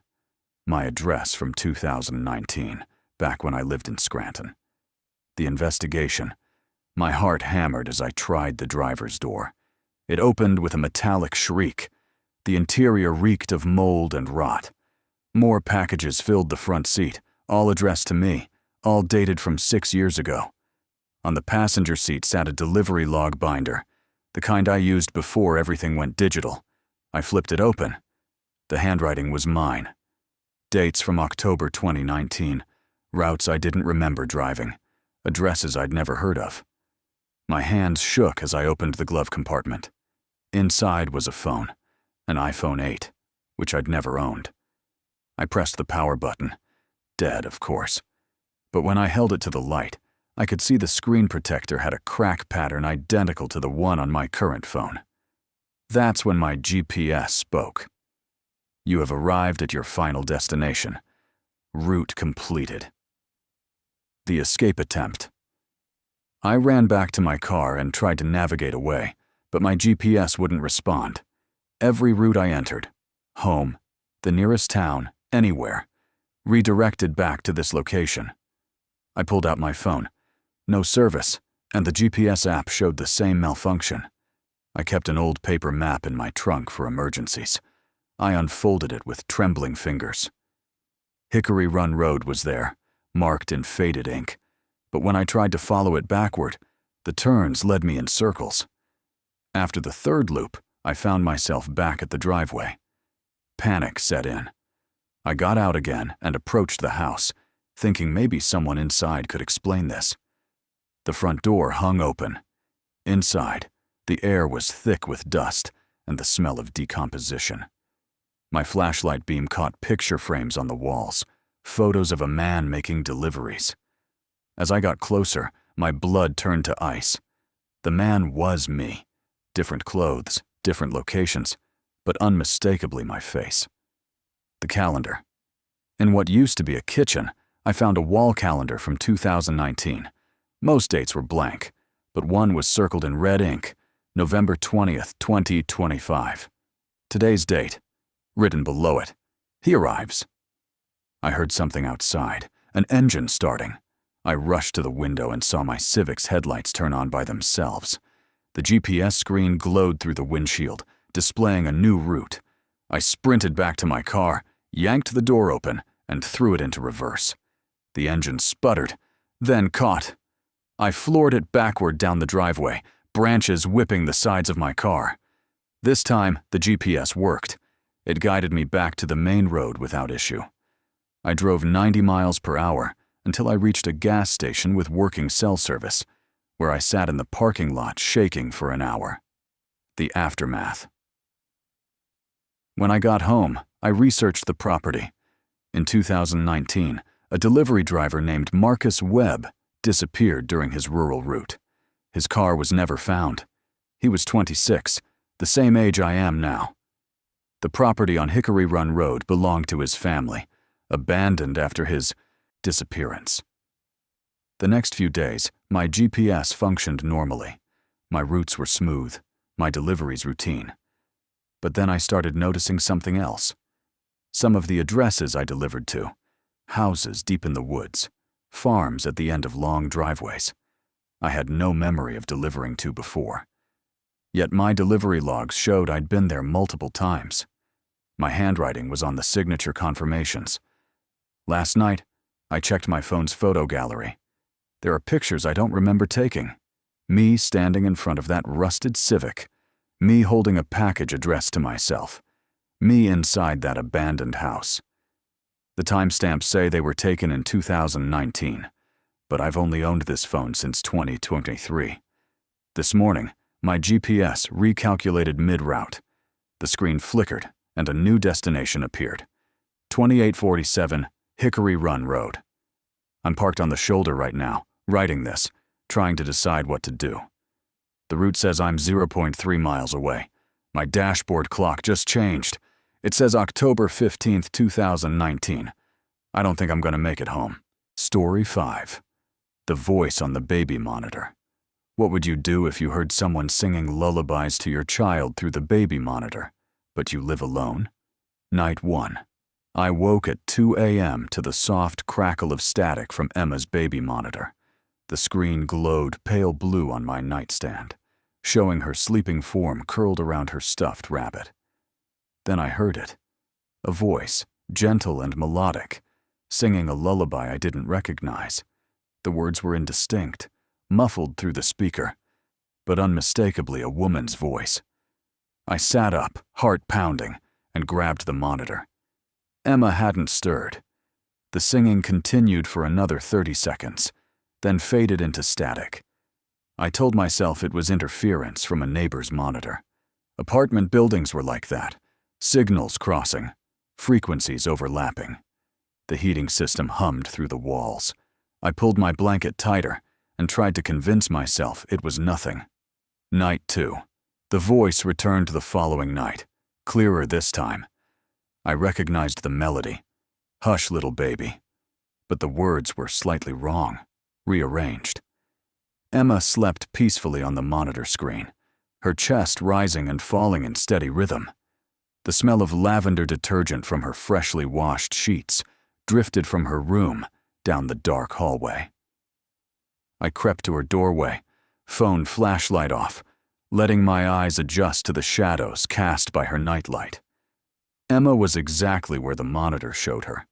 My address from 2019, back when I lived in Scranton. The investigation. My heart hammered as I tried the driver's door. It opened with a metallic shriek. The interior reeked of mold and rot. More packages filled the front seat, all addressed to me, all dated from 6 years ago. On the passenger seat sat a delivery log binder, the kind I used before everything went digital. I flipped it open. The handwriting was mine. Dates from October 2019, routes I didn't remember driving, addresses I'd never heard of. My hands shook as I opened the glove compartment. Inside was a phone, an iPhone 8, which I'd never owned. I pressed the power button. Dead, of course. But when I held it to the light, I could see the screen protector had a crack pattern identical to the one on my current phone. That's when my GPS spoke. You have arrived at your final destination. Route completed. The escape attempt. I ran back to my car and tried to navigate away, but my GPS wouldn't respond. Every route I entered, home, the nearest town, anywhere, redirected back to this location. I pulled out my phone. No service, and the GPS app showed the same malfunction. I kept an old paper map in my trunk for emergencies. I unfolded it with trembling fingers. Hickory Run Road was there, marked in faded ink, but when I tried to follow it backward, the turns led me in circles. After the 3rd loop, I found myself back at the driveway. Panic set in. I got out again and approached the house, thinking maybe someone inside could explain this. The front door hung open. Inside, the air was thick with dust and the smell of decomposition. My flashlight beam caught picture frames on the walls, photos of a man making deliveries. As I got closer, my blood turned to ice. The man was me. Different clothes, different locations, but unmistakably my face. The calendar. In what used to be a kitchen, I found a wall calendar from 2019. Most dates were blank, but one was circled in red ink, November 20th, 2025. Today's date. Written below it, he arrives. I heard something outside, an engine starting. I rushed to the window and saw my Civic's headlights turn on by themselves. The GPS screen glowed through the windshield, displaying a new route. I sprinted back to my car, yanked the door open, and threw it into reverse. The engine sputtered, then caught. I floored it backward down the driveway, branches whipping the sides of my car. This time, the GPS worked. It guided me back to the main road without issue. I drove 90 miles per hour until I reached a gas station with working cell service, where I sat in the parking lot shaking for an hour. The aftermath. When I got home, I researched the property. In 2019, a delivery driver named Marcus Webb disappeared during his rural route. His car was never found. He was 26, the same age I am now. The property on Hickory Run Road belonged to his family, abandoned after his disappearance. The next few days, my GPS functioned normally. My routes were smooth, my deliveries routine. But then I started noticing something else. Some of the addresses I delivered to, houses deep in the woods, farms at the end of long driveways, I had no memory of delivering to before. Yet my delivery logs showed I'd been there multiple times. My handwriting was on the signature confirmations. Last night, I checked my phone's photo gallery. There are pictures I don't remember taking. Me standing in front of that rusted Civic. Me holding a package addressed to myself. Me inside that abandoned house. The timestamps say they were taken in 2019, but I've only owned this phone since 2023. This morning, my GPS recalculated mid-route. The screen flickered and a new destination appeared. 2847 Hickory Run Road. I'm parked on the shoulder right now, writing this, trying to decide what to do. The route says I'm 0.3 miles away. My dashboard clock just changed. It says October 15th, 2019. I don't think I'm going to make it home. Story 5. The voice on the baby monitor. What would you do if you heard someone singing lullabies to your child through the baby monitor, but you live alone? Night 1. I woke at 2 a.m. to the soft crackle of static from Emma's baby monitor. The screen glowed pale blue on my nightstand, showing her sleeping form curled around her stuffed rabbit. Then I heard it. A voice, gentle and melodic, singing a lullaby I didn't recognize. The words were indistinct, muffled through the speaker, but unmistakably a woman's voice. I sat up, heart pounding, and grabbed the monitor. Emma hadn't stirred. The singing continued for another 30 seconds, then faded into static. I told myself it was interference from a neighbor's monitor. Apartment buildings were like that, signals crossing, frequencies overlapping. The heating system hummed through the walls. I pulled my blanket tighter and tried to convince myself it was nothing. Night 2. The voice returned the following night, clearer this time. I recognized the melody, "Hush, little baby," but the words were slightly wrong, rearranged. Emma slept peacefully on the monitor screen, her chest rising and falling in steady rhythm. The smell of lavender detergent from her freshly washed sheets drifted from her room down the dark hallway. I crept to her doorway, phone flashlight off, letting my eyes adjust to the shadows cast by her nightlight. Emma was exactly where the monitor showed her,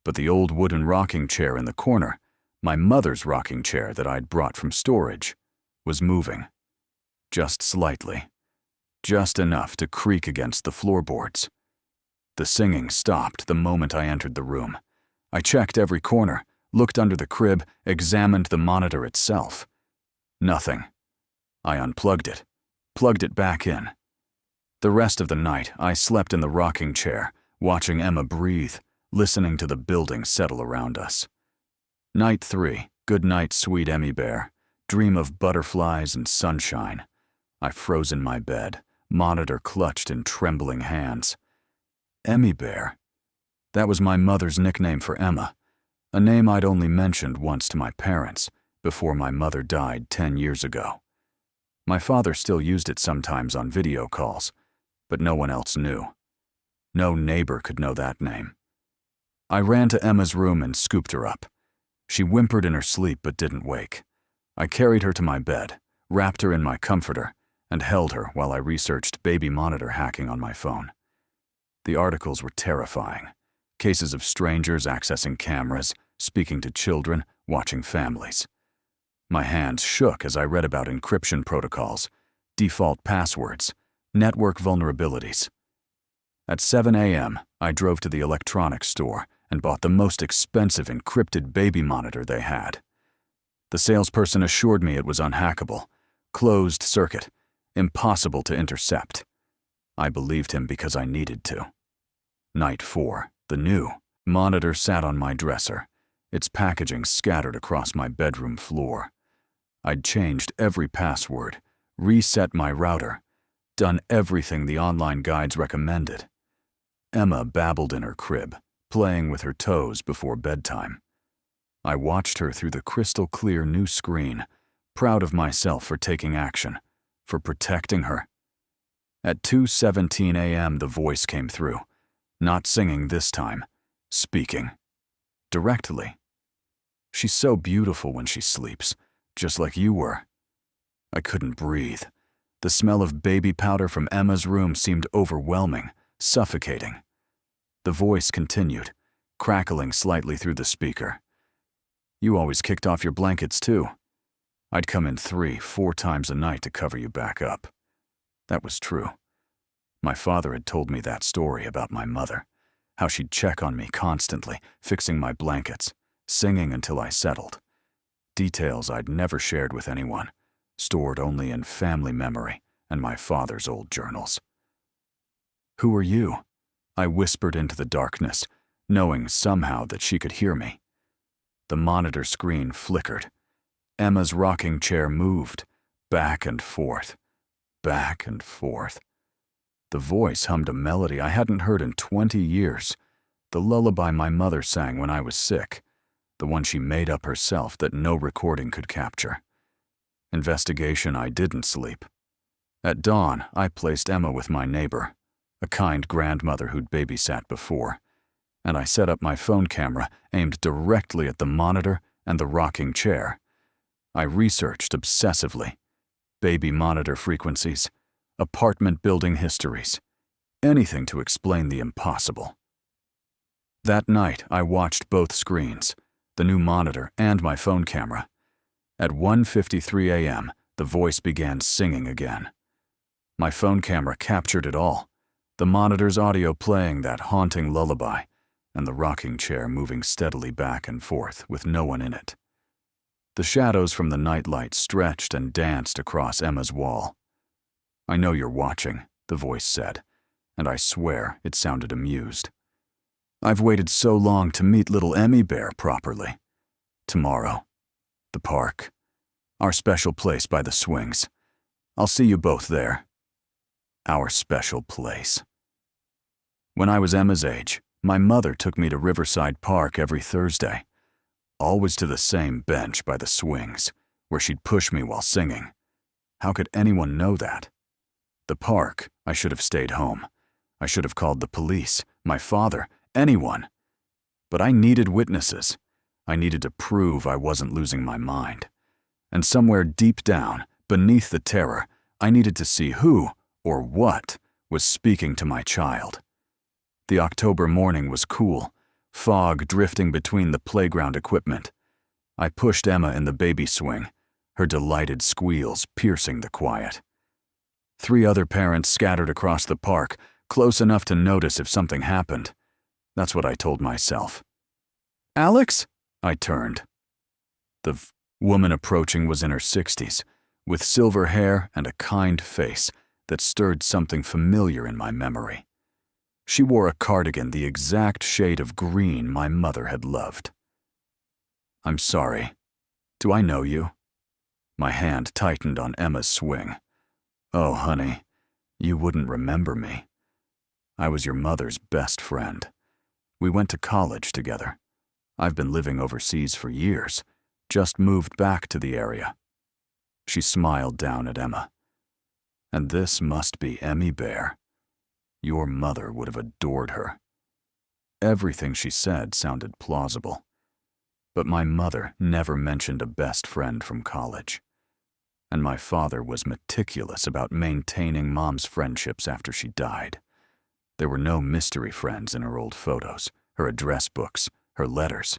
but the old wooden rocking chair in the corner, my mother's rocking chair that I'd brought from storage, was moving. Just slightly. Just enough to creak against the floorboards. The singing stopped the moment I entered the room. I checked every corner, looked under the crib, examined the monitor itself. Nothing. I unplugged it, plugged it back in. The rest of the night, I slept in the rocking chair, watching Emma breathe, listening to the building settle around us. Night 3. Good night, sweet Emmy Bear. Dream of butterflies and sunshine. I froze in my bed, monitor clutched in trembling hands. Emmy Bear. That was my mother's nickname for Emma, a name I'd only mentioned once to my parents before my mother died 10 years ago. My father still used it sometimes on video calls, but no one else knew. No neighbor could know that name. I ran to Emma's room and scooped her up. She whimpered in her sleep but didn't wake. I carried her to my bed, wrapped her in my comforter, and held her while I researched baby monitor hacking on my phone. The articles were terrifying. Cases of strangers accessing cameras, speaking to children, watching families. My hands shook as I read about encryption protocols, default passwords, network vulnerabilities. At 7 a.m., I drove to the electronics store and bought the most expensive encrypted baby monitor they had. The salesperson assured me it was unhackable, closed circuit, impossible to intercept. I believed him because I needed to. Night 4, the new monitor sat on my dresser, its packaging scattered across my bedroom floor. I'd changed every password, reset my router, done everything the online guides recommended. Emma babbled in her crib, playing with her toes before bedtime. I watched her through the crystal-clear new screen, proud of myself for taking action, for protecting her. At 2:17 a.m., the voice came through. Not singing this time, speaking. Directly. She's so beautiful when she sleeps, just like you were. I couldn't breathe. The smell of baby powder from Emma's room seemed overwhelming, suffocating. The voice continued, crackling slightly through the speaker. You always kicked off your blankets too. I'd come in 3-4 times a night to cover you back up. That was true. My father had told me that story about my mother, how she'd check on me constantly, fixing my blankets, singing until I settled. Details I'd never shared with anyone, stored only in family memory and my father's old journals. Who are you? I whispered into the darkness, knowing somehow that she could hear me. The monitor screen flickered. Emma's rocking chair moved, back and forth, back and forth. The voice hummed a melody I hadn't heard in 20 years, the lullaby my mother sang when I was sick, the one she made up herself that no recording could capture. Investigation, I didn't sleep. At dawn, I placed Emma with my neighbor, a kind grandmother who'd babysat before, and I set up my phone camera aimed directly at the monitor and the rocking chair. I researched obsessively. Baby monitor frequencies, apartment building histories, anything to explain the impossible. That night, I watched both screens, the new monitor and my phone camera. At 1:53 a.m., the voice began singing again. My phone camera captured it all, the monitor's audio playing that haunting lullaby, and the rocking chair moving steadily back and forth with no one in it. The shadows from the nightlight stretched and danced across Emma's wall. I know you're watching, the voice said, and I swear it sounded amused. I've waited so long to meet little Emmy Bear properly. Tomorrow. The park. Our special place by the swings. I'll see you both there. Our special place. When I was Emma's age, my mother took me to Riverside Park every Thursday, always to the same bench by the swings, where she'd push me while singing. How could anyone know that? The park, I should have stayed home. I should have called the police, my father, anyone. But I needed witnesses. I needed to prove I wasn't losing my mind. And somewhere deep down, beneath the terror, I needed to see who, or what, was speaking to my child. The October morning was cool, fog drifting between the playground equipment. I pushed Emma in the baby swing, her delighted squeals piercing the quiet. 3 other parents scattered across the park, close enough to notice if something happened. That's what I told myself. Alex? I turned. The woman approaching was in her 60s, with silver hair and a kind face that stirred something familiar in my memory. She wore a cardigan the exact shade of green my mother had loved. I'm sorry. Do I know you? My hand tightened on Emma's swing. Oh, honey, you wouldn't remember me. I was your mother's best friend. We went to college together. I've been living overseas for years, just moved back to the area. She smiled down at Emma. And this must be Emmy Bear. Your mother would have adored her. Everything she said sounded plausible. But my mother never mentioned a best friend from college. And my father was meticulous about maintaining Mom's friendships after she died. There were no mystery friends in her old photos, her address books, her letters.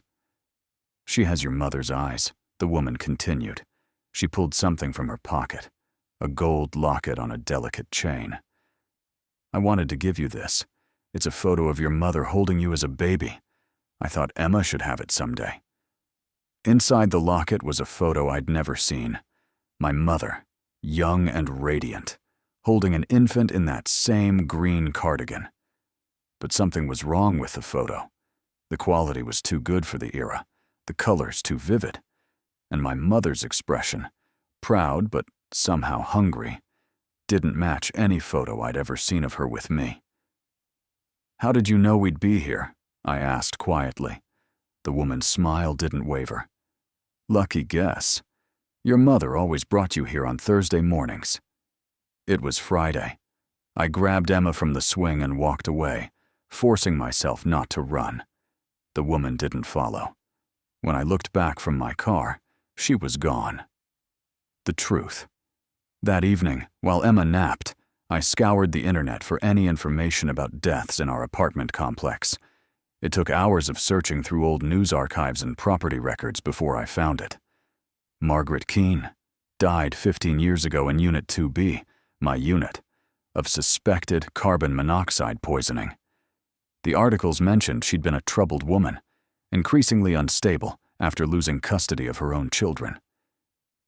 She has your mother's eyes, the woman continued. She pulled something from her pocket, a gold locket on a delicate chain. I wanted to give you this. It's a photo of your mother holding you as a baby. I thought Emma should have it someday. Inside the locket was a photo I'd never seen. My mother, young and radiant, holding an infant in that same green cardigan. But something was wrong with the photo. The quality was too good for the era, the colors too vivid, and my mother's expression, proud but somehow hungry, didn't match any photo I'd ever seen of her with me. How did you know we'd be here? I asked quietly. The woman's smile didn't waver. Lucky guess. Your mother always brought you here on Thursday mornings. It was Friday. I grabbed Emma from the swing and walked away, forcing myself not to run. The woman didn't follow. When I looked back from my car, she was gone. The truth. That evening, while Emma napped, I scoured the internet for any information about deaths in our apartment complex. It took hours of searching through old news archives and property records before I found it. Margaret Keene died 15 years ago in Unit 2B, my unit, of suspected carbon monoxide poisoning. The articles mentioned she'd been a troubled woman, increasingly unstable after losing custody of her own children.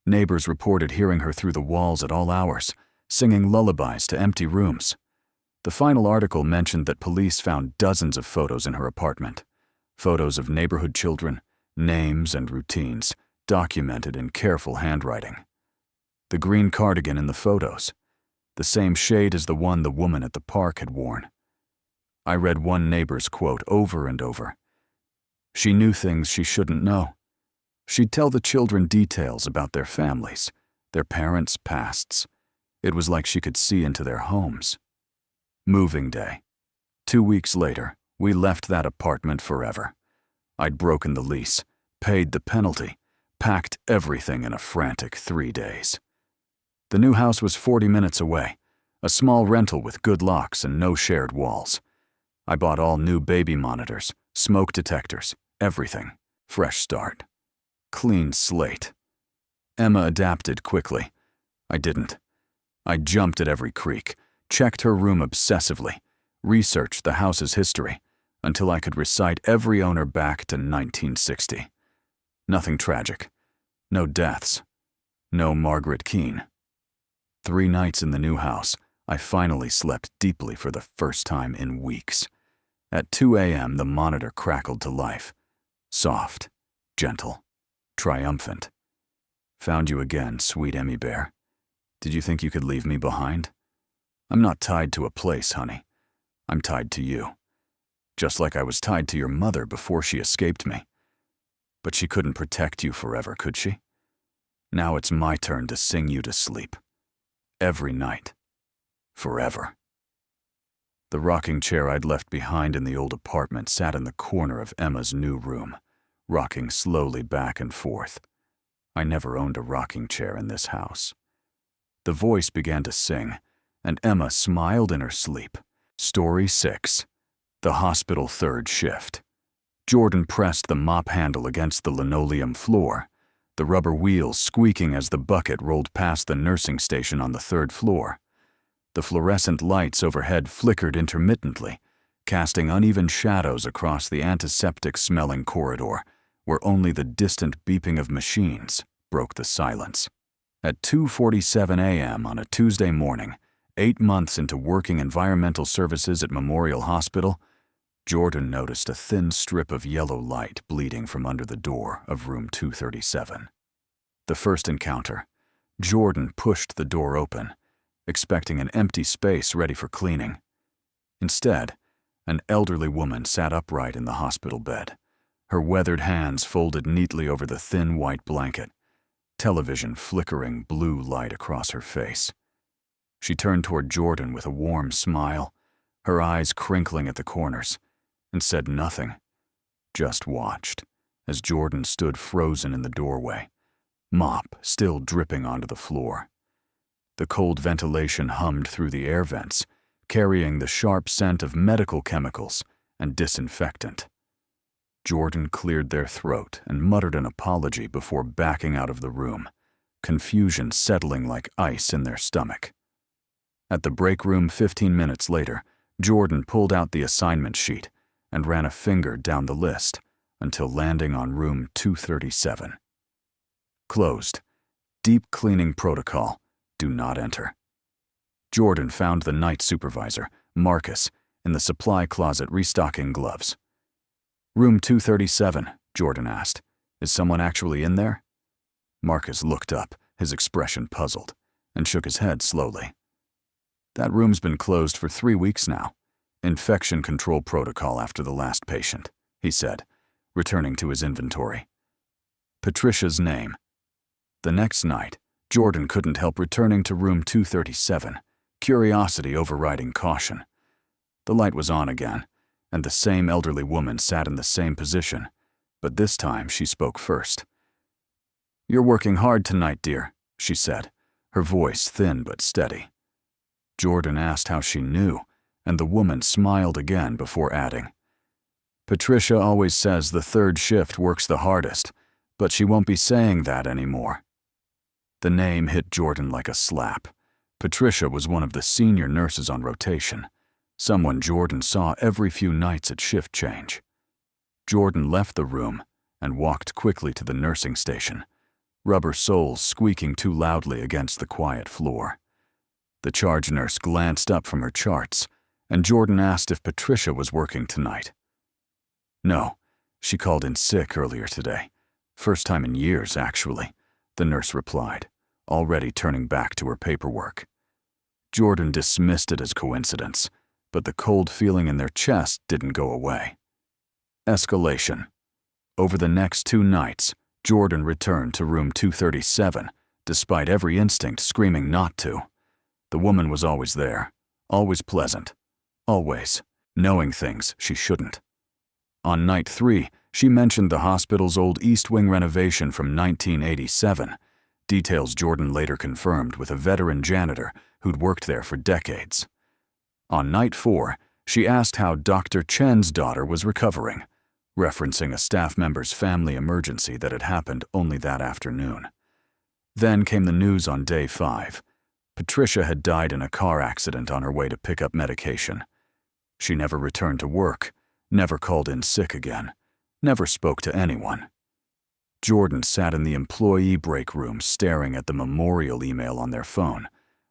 Neighbors reported hearing her through the walls at all hours, singing lullabies to empty rooms. The final article mentioned that police found dozens of photos in her apartment, photos of neighborhood children, names and routines, documented in careful handwriting. The green cardigan in the photos, the same shade as the one the woman at the park had worn. I read one neighbor's quote over and over. She knew things she shouldn't know. She'd tell the children details about their families, their parents' pasts. It was like she could see into their homes. Moving day. 2 weeks later, we left that apartment forever. I'd broken the lease, paid the penalty, packed everything in a frantic 3 days. The new house was 40 minutes away, a small rental with good locks and no shared walls. I bought all new baby monitors, smoke detectors, everything. Fresh start. Clean slate. Emma adapted quickly. I didn't. I jumped at every creak, checked her room obsessively, researched the house's history, until I could recite every owner back to 1960. Nothing tragic. No deaths. No Margaret Keene. 3 nights in the new house, I finally slept deeply for the first time in weeks. At 2 a.m., the monitor crackled to life. Soft, gentle, triumphant. Found you again, sweet Emmy Bear. Did you think you could leave me behind? I'm not tied to a place, honey. I'm tied to you. Just like I was tied to your mother before she escaped me. But she couldn't protect you forever, could she? Now it's my turn to sing you to sleep. Every night. Forever. The rocking chair I'd left behind in the old apartment sat in the corner of Emma's new room, rocking slowly back and forth. I never owned a rocking chair in this house. The voice began to sing, and Emma smiled in her sleep. Story 6. The hospital third shift. Jordan pressed the mop handle against the linoleum floor, the rubber wheels squeaking as the bucket rolled past the nursing station on the 3rd floor. The fluorescent lights overhead flickered intermittently, casting uneven shadows across the antiseptic-smelling corridor, where only the distant beeping of machines broke the silence. At 2:47 a.m. on a Tuesday morning, 8 months into working environmental services at Memorial Hospital, Jordan noticed a thin strip of yellow light bleeding from under the door of room 237. The first encounter, Jordan pushed the door open, expecting an empty space ready for cleaning. Instead, an elderly woman sat upright in the hospital bed, her weathered hands folded neatly over the thin white blanket, television flickering blue light across her face. She turned toward Jordan with a warm smile, her eyes crinkling at the corners, and said nothing, just watched as Jordan stood frozen in the doorway, mop still dripping onto the floor. The cold ventilation hummed through the air vents, carrying the sharp scent of medical chemicals and disinfectant. Jordan cleared their throat and muttered an apology before backing out of the room, confusion settling like ice in their stomach. At the break room 15 minutes later, Jordan pulled out the assignment sheet and ran a finger down the list until landing on room 237. Closed. Deep cleaning protocol. Do not enter. Jordan found the night supervisor, Marcus, in the supply closet restocking gloves. Room 237, Jordan asked. Is someone actually in there? Marcus looked up, his expression puzzled, and shook his head slowly. That room's been closed for 3 weeks now. Infection control protocol after the last patient, he said, returning to his inventory. Patricia's name. The next night, Jordan couldn't help returning to room 237, curiosity overriding caution. The light was on again, and the same elderly woman sat in the same position, but this time she spoke first. "You're working hard tonight, dear," she said, her voice thin but steady. Jordan asked how she knew, and the woman smiled again before adding, "Patricia always says the third shift works the hardest, but she won't be saying that anymore." The name hit Jordan like a slap. Patricia was one of the senior nurses on rotation, someone Jordan saw every few nights at shift change. Jordan left the room and walked quickly to the nursing station, rubber soles squeaking too loudly against the quiet floor. The charge nurse glanced up from her charts, and Jordan asked if Patricia was working tonight. "No, she called in sick earlier today. First time in years, actually," the nurse replied, already turning back to her paperwork. Jordan dismissed it as coincidence, but the cold feeling in their chest didn't go away. Escalation. Over the next 2 nights, Jordan returned to room 237, despite every instinct screaming not to. The woman was always there, always pleasant, always knowing things she shouldn't. On night 3, she mentioned the hospital's old East Wing renovation from 1987, details Jordan later confirmed with a veteran janitor who'd worked there for decades. On night 4, she asked how Dr. Chen's daughter was recovering, referencing a staff member's family emergency that had happened only that afternoon. Then came the news on day 5. Patricia had died in a car accident on her way to pick up medication. She never returned to work, never called in sick again, never spoke to anyone. Jordan sat in the employee break room staring at the memorial email on their phone,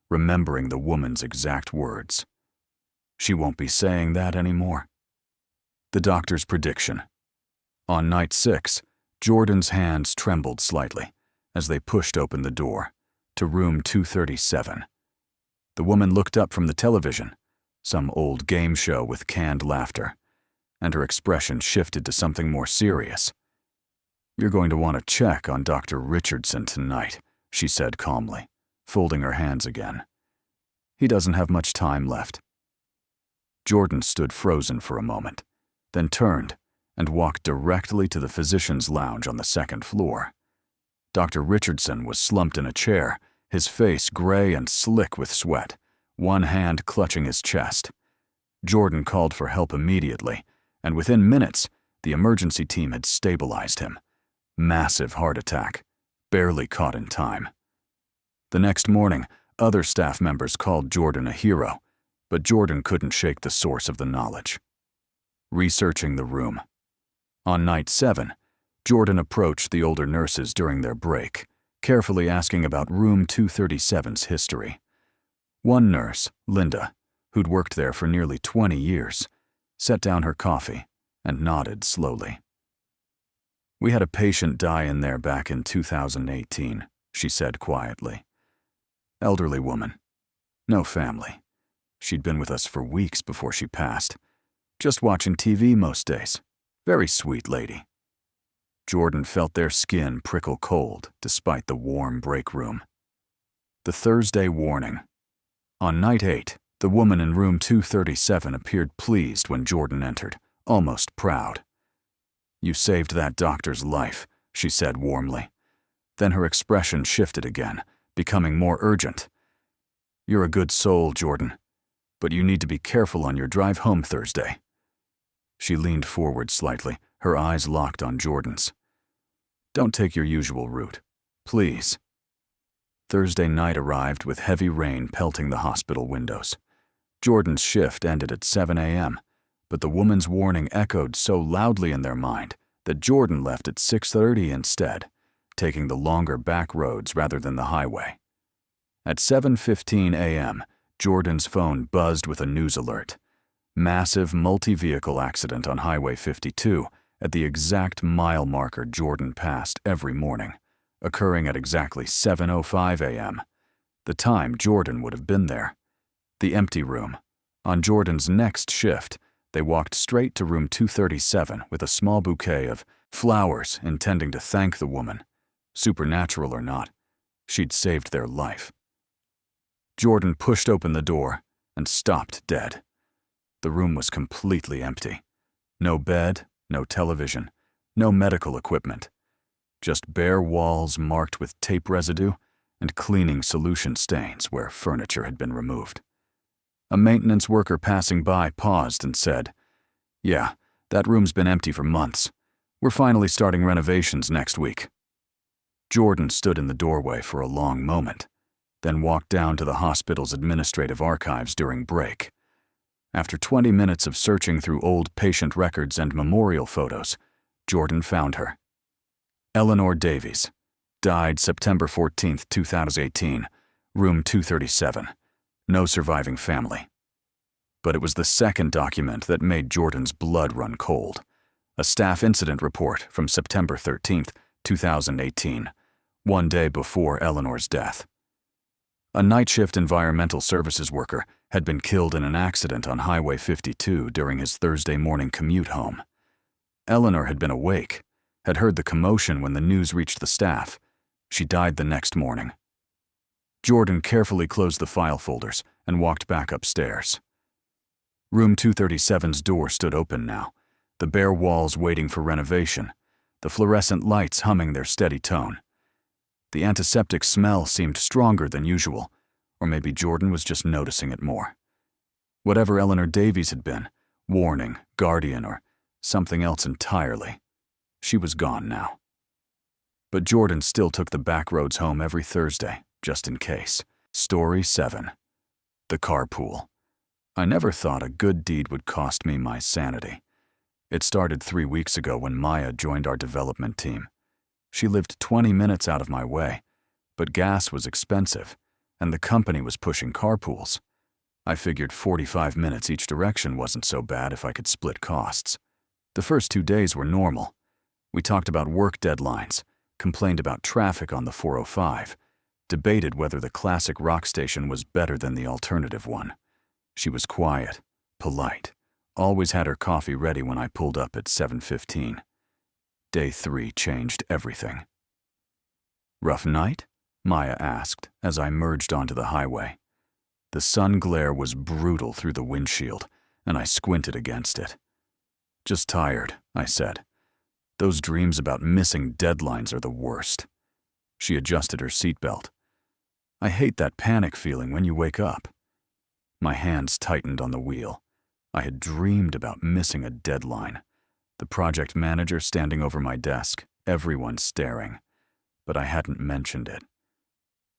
remembering the woman's exact words. She won't be saying that anymore. The doctor's prediction. On night 6, Jordan's hands trembled slightly as they pushed open the door to room 237. The woman looked up from the television, some old game show with canned laughter, and her expression shifted to something more serious. "You're going to want to check on Dr. Richardson tonight," she said calmly, folding her hands again. "He doesn't have much time left." Jordan stood frozen for a moment, then turned and walked directly to the physician's lounge on the 2nd floor. Dr. Richardson was slumped in a chair, his face gray and slick with sweat, one hand clutching his chest. Jordan called for help immediately, and within minutes, the emergency team had stabilized him. Massive heart attack, barely caught in time. The next morning, other staff members called Jordan a hero, but Jordan couldn't shake the source of the knowledge. Researching the room. On night 7, Jordan approached the older nurses during their break, carefully asking about room 237's history. One nurse, Linda, who'd worked there for nearly 20 years, set down her coffee and nodded slowly. "We had a patient die in there back in 2018, she said quietly. "Elderly woman. No family. She'd been with us for weeks before she passed. Just watching TV most days. Very sweet lady." Jordan felt their skin prickle cold despite the warm break room. The Thursday warning. On night 8, the woman in room 237 appeared pleased when Jordan entered, almost proud. "You saved that doctor's life," she said warmly. Then her expression shifted again, becoming more urgent. "You're a good soul, Jordan, but you need to be careful on your drive home Thursday." She leaned forward slightly, her eyes locked on Jordan's. "Don't take your usual route, please." Thursday night arrived with heavy rain pelting the hospital windows. Jordan's shift ended at 7 a.m., but the woman's warning echoed so loudly in their mind that Jordan left at 6:30 instead, taking the longer back roads rather than the highway. At 7:15 a.m., Jordan's phone buzzed with a news alert. Massive multi-vehicle accident on Highway 52 at the exact mile marker Jordan passed every morning, occurring at exactly 7:05 a.m., the time Jordan would have been there. The empty room. On Jordan's next shift, they walked straight to room 237 with a small bouquet of flowers intending to thank the woman. Supernatural or not, she'd saved their life. Jordan pushed open the door and stopped dead. The room was completely empty. No bed, no television, no medical equipment. Just bare walls marked with tape residue and cleaning solution stains where furniture had been removed. A maintenance worker passing by paused and said, "Yeah, that room's been empty for months. We're finally starting renovations next week." Jordan stood in the doorway for a long moment, then walked down to the hospital's administrative archives during break. After 20 minutes of searching through old patient records and memorial photos, Jordan found her. Eleanor Davies, died September 14, 2018, room 237. No surviving family. But it was the second document that made Jordan's blood run cold. A staff incident report from September 13, 2018, one day before Eleanor's death. A night shift environmental services worker had been killed in an accident on Highway 52 during his Thursday morning commute home. Eleanor had been awake, had heard the commotion when the news reached the staff. She died the next morning. Jordan carefully closed the file folders and walked back upstairs. Room 237's door stood open now, the bare walls waiting for renovation, the fluorescent lights humming their steady tone. The antiseptic smell seemed stronger than usual, or maybe Jordan was just noticing it more. Whatever Eleanor Davies had been, warning, guardian, or something else entirely, she was gone now. But Jordan still took the back roads home every Thursday, just in case. Story 7. The carpool. I never thought a good deed would cost me my sanity. It started 3 weeks ago when Maya joined our development team. She lived 20 minutes out of my way, but gas was expensive, and the company was pushing carpools. I figured 45 minutes each direction wasn't so bad if I could split costs. The first 2 days were normal. We talked about work deadlines, complained about traffic on the 405, debated whether the classic rock station was better than the alternative one. She was quiet, polite, always had her coffee ready when I pulled up at 7:15. Day 3 changed everything. "Rough night?" Maya asked as I merged onto the highway. The sun glare was brutal through the windshield, and I squinted against it. "Just tired," I said. "Those dreams about missing deadlines are the worst." She adjusted her seatbelt. "I hate that panic feeling when you wake up." My hands tightened on the wheel. I had dreamed about missing a deadline. The project manager standing over my desk, everyone staring. But I hadn't mentioned it.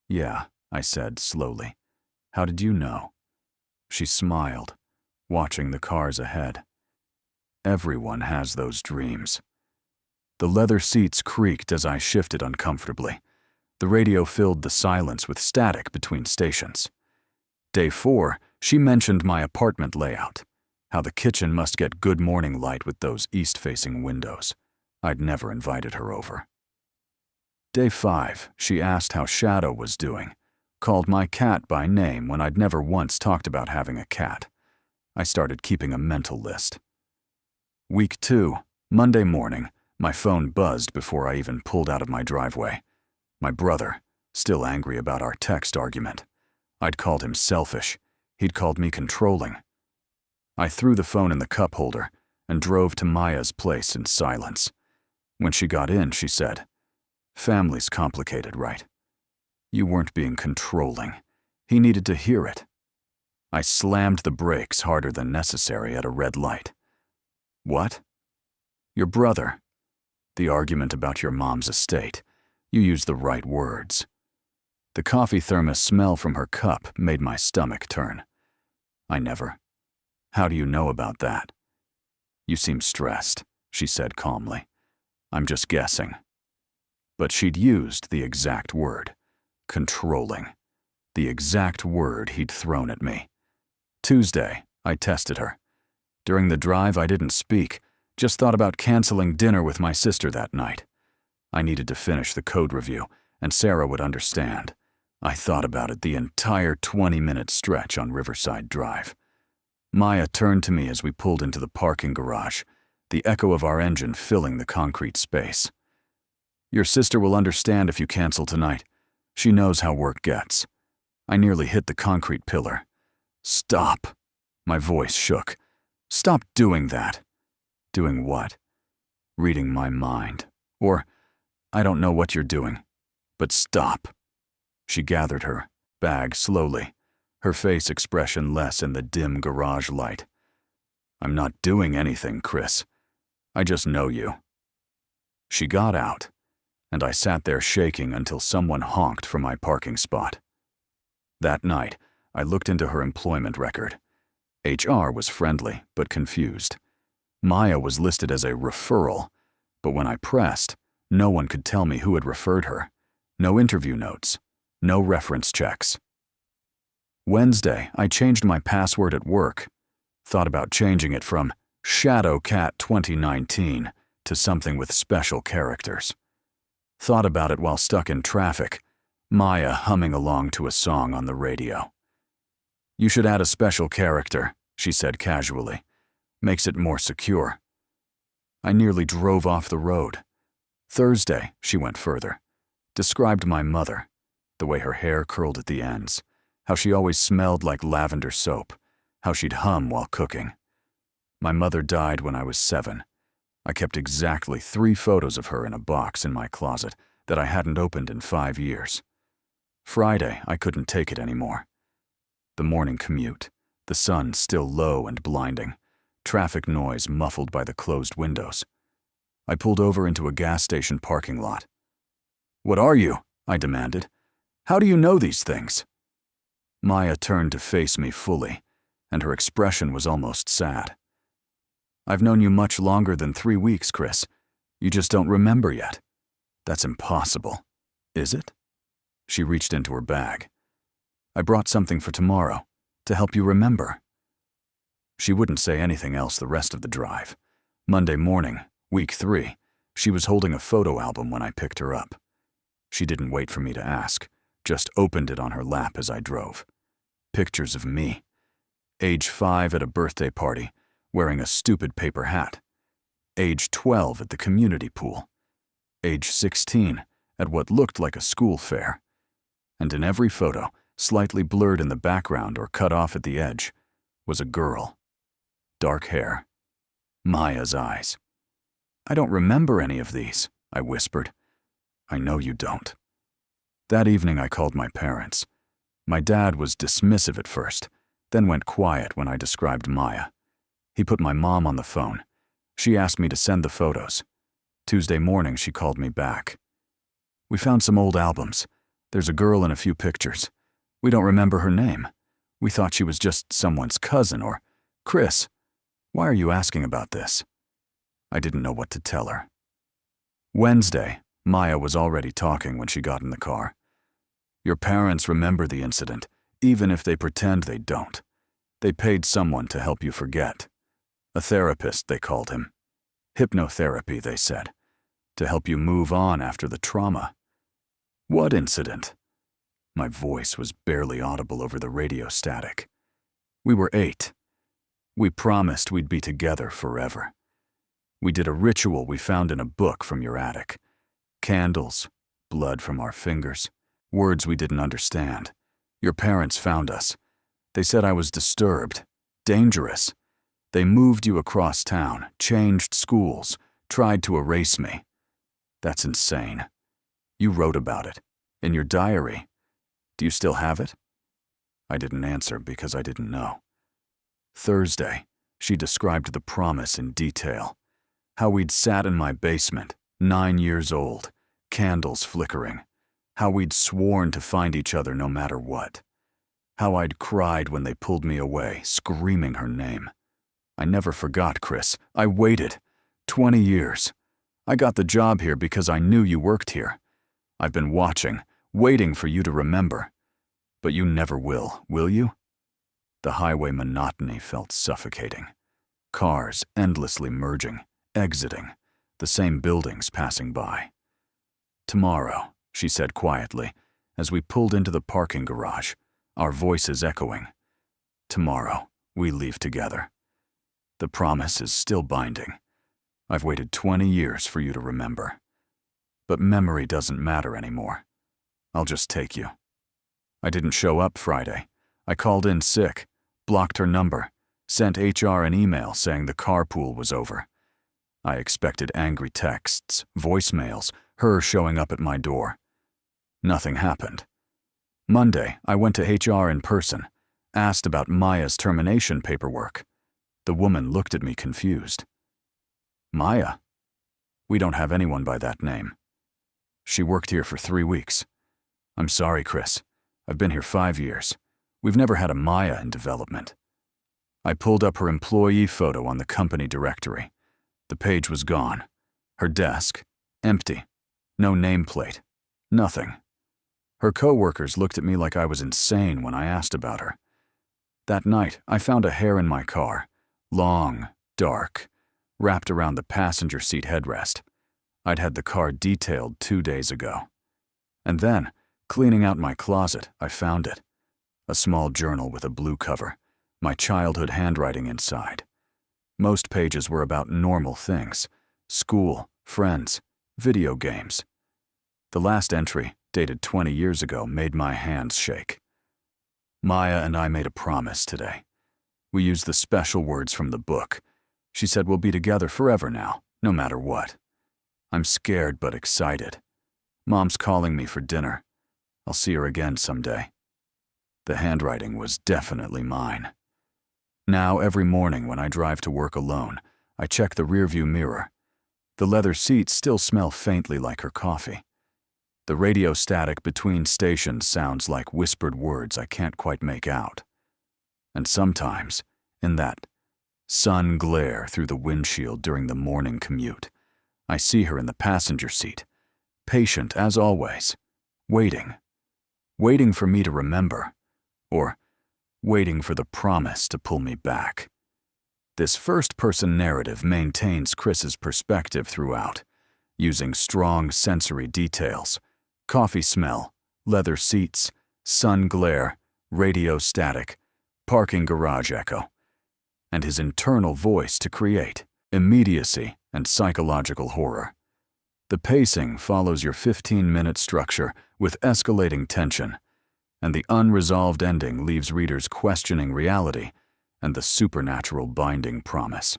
"Yeah," I said slowly. "How did you know?" She smiled, watching the cars ahead. Everyone has those dreams. The leather seats creaked as I shifted uncomfortably. The radio filled the silence with static between stations. Day 4, she mentioned my apartment layout, how the kitchen must get good morning light with those east-facing windows. I'd never invited her over. Day 5, she asked how Shadow was doing, called my cat by name when I'd never once talked about having a cat. I started keeping a mental list. Week 2, Monday morning, my phone buzzed before I even pulled out of my driveway. My brother, still angry about our text argument. I'd called him selfish. He'd called me controlling. I threw the phone in the cup holder and drove to Maya's place in silence. When she got in, she said, "Family's complicated, right? You weren't being controlling. He needed to hear it." I slammed the brakes harder than necessary at a red light. "What?" "Your brother. The argument about your mom's estate. You used the right words." The coffee thermos smell from her cup made my stomach turn. "I never. How do you know about that?" "You seem stressed," she said calmly. "I'm just guessing." But she'd used the exact word. Controlling. The exact word he'd thrown at me. Tuesday, I tested her. During the drive, I didn't speak, just thought about canceling dinner with my sister that night. I needed to finish the code review, and Sarah would understand. I thought about it the entire 20-minute stretch on Riverside Drive. Maya turned to me as we pulled into the parking garage, the echo of our engine filling the concrete space. "Your sister will understand if you cancel tonight. She knows how work gets." I nearly hit the concrete pillar. Stop. My voice shook. Stop doing that. Doing what? Reading my mind. Or, I don't know what you're doing, but stop. She gathered her bag slowly, her face expression less in the dim garage light. I'm not doing anything, Chris. I just know you. She got out, and I sat there shaking until someone honked from my parking spot. That night, I looked into her employment record. HR was friendly, but confused. Maya was listed as a referral, but when I pressed, no one could tell me who had referred her. No interview notes, no reference checks. Wednesday, I changed my password at work. Thought about changing it from Shadowcat 2019 to something with special characters. Thought about it while stuck in traffic, Maya humming along to a song on the radio. You should add a special character, she said casually. Makes it more secure. I nearly drove off the road. Thursday, she went further. Described my mother, the way her hair curled at the ends, how she always smelled like lavender soap, how she'd hum while cooking. My mother died when I was 7. I kept exactly 3 photos of her in a box in my closet that I hadn't opened in 5 years. Friday, I couldn't take it anymore. The morning commute, the sun still low and blinding, traffic noise muffled by the closed windows. I pulled over into a gas station parking lot. What are you? I demanded. How do you know these things? Maya turned to face me fully, and her expression was almost sad. I've known you much longer than 3 weeks, Chris. You just don't remember yet. That's impossible. Is it? She reached into her bag. I brought something for tomorrow, to help you remember. She wouldn't say anything else the rest of the drive. Monday morning, week 3, she was holding a photo album when I picked her up. She didn't wait for me to ask, just opened it on her lap as I drove. Pictures of me. Age 5 at a birthday party, wearing a stupid paper hat. Age 12 at the community pool. Age 16 at what looked like a school fair. And in every photo, slightly blurred in the background or cut off at the edge, was a girl. Dark hair. Maya's eyes. I don't remember any of these, I whispered. I know you don't. That evening I called my parents. My dad was dismissive at first, then went quiet when I described Maya. He put my mom on the phone. She asked me to send the photos. Tuesday morning she called me back. We found some old albums. There's a girl in a few pictures. We don't remember her name. We thought she was just someone's cousin or, Chris, why are you asking about this? I didn't know what to tell her. Wednesday, Maya was already talking when she got in the car. Your parents remember the incident, even if they pretend they don't. They paid someone to help you forget. A therapist, they called him. Hypnotherapy, they said, to help you move on after the trauma. What incident? My voice was barely audible over the radio static. We were 8. We promised we'd be together forever. We did a ritual we found in a book from your attic. Candles, blood from our fingers, words we didn't understand. Your parents found us. They said I was disturbed, dangerous. They moved you across town, changed schools, tried to erase me. That's insane. You wrote about it, in your diary. Do you still have it? I didn't answer because I didn't know. Thursday, she described the promise in detail. How we'd sat in my basement, 9 years old, candles flickering. How we'd sworn to find each other no matter what. How I'd cried when they pulled me away, screaming her name. I never forgot, Chris. I waited. 20 years. I got the job here because I knew you worked here. I've been watching, waiting for you to remember. But you never will you? The highway monotony felt suffocating. Cars endlessly merging, exiting, the same buildings passing by. Tomorrow, she said quietly, as we pulled into the parking garage, our voices echoing. Tomorrow, we leave together. The promise is still binding. I've waited 20 years for you to remember. But memory doesn't matter anymore. I'll just take you. I didn't show up Friday. I called in sick, blocked her number, sent HR an email saying the carpool was over. I expected angry texts, voicemails, her showing up at my door. Nothing happened. Monday, I went to HR in person, asked about Maya's termination paperwork. The woman looked at me confused. Maya? We don't have anyone by that name. She worked here for 3 weeks. I'm sorry, Chris. I've been here 5 years. We've never had a Maya in development. I pulled up her employee photo on the company directory. The page was gone. Her desk, empty. No nameplate. Nothing. Her coworkers looked at me like I was insane when I asked about her. That night, I found a hair in my car, long, dark, wrapped around the passenger seat headrest. I'd had the car detailed 2 days ago. And then, cleaning out my closet, I found it. A small journal with a blue cover, my childhood handwriting inside. Most pages were about normal things: school, friends, video games. The last entry, dated 20 years ago, made my hands shake. Maya and I made a promise today. We used the special words from the book. She said we'll be together forever now, no matter what. I'm scared but excited. Mom's calling me for dinner. I'll see her again someday. The handwriting was definitely mine. Now, every morning when I drive to work alone, I check the rearview mirror. The leather seats still smell faintly like her coffee. The radio static between stations sounds like whispered words I can't quite make out. And sometimes, in that sun glare through the windshield during the morning commute, I see her in the passenger seat, patient as always, waiting for me to remember, or waiting for the promise to pull me back. This first-person narrative maintains Chris's perspective throughout, using strong sensory details: coffee smell, leather seats, sun glare, radio static, parking garage echo, and his internal voice to create immediacy and psychological horror. The pacing follows your 15-minute structure with escalating tension, and the unresolved ending leaves readers questioning reality and the supernatural binding promise.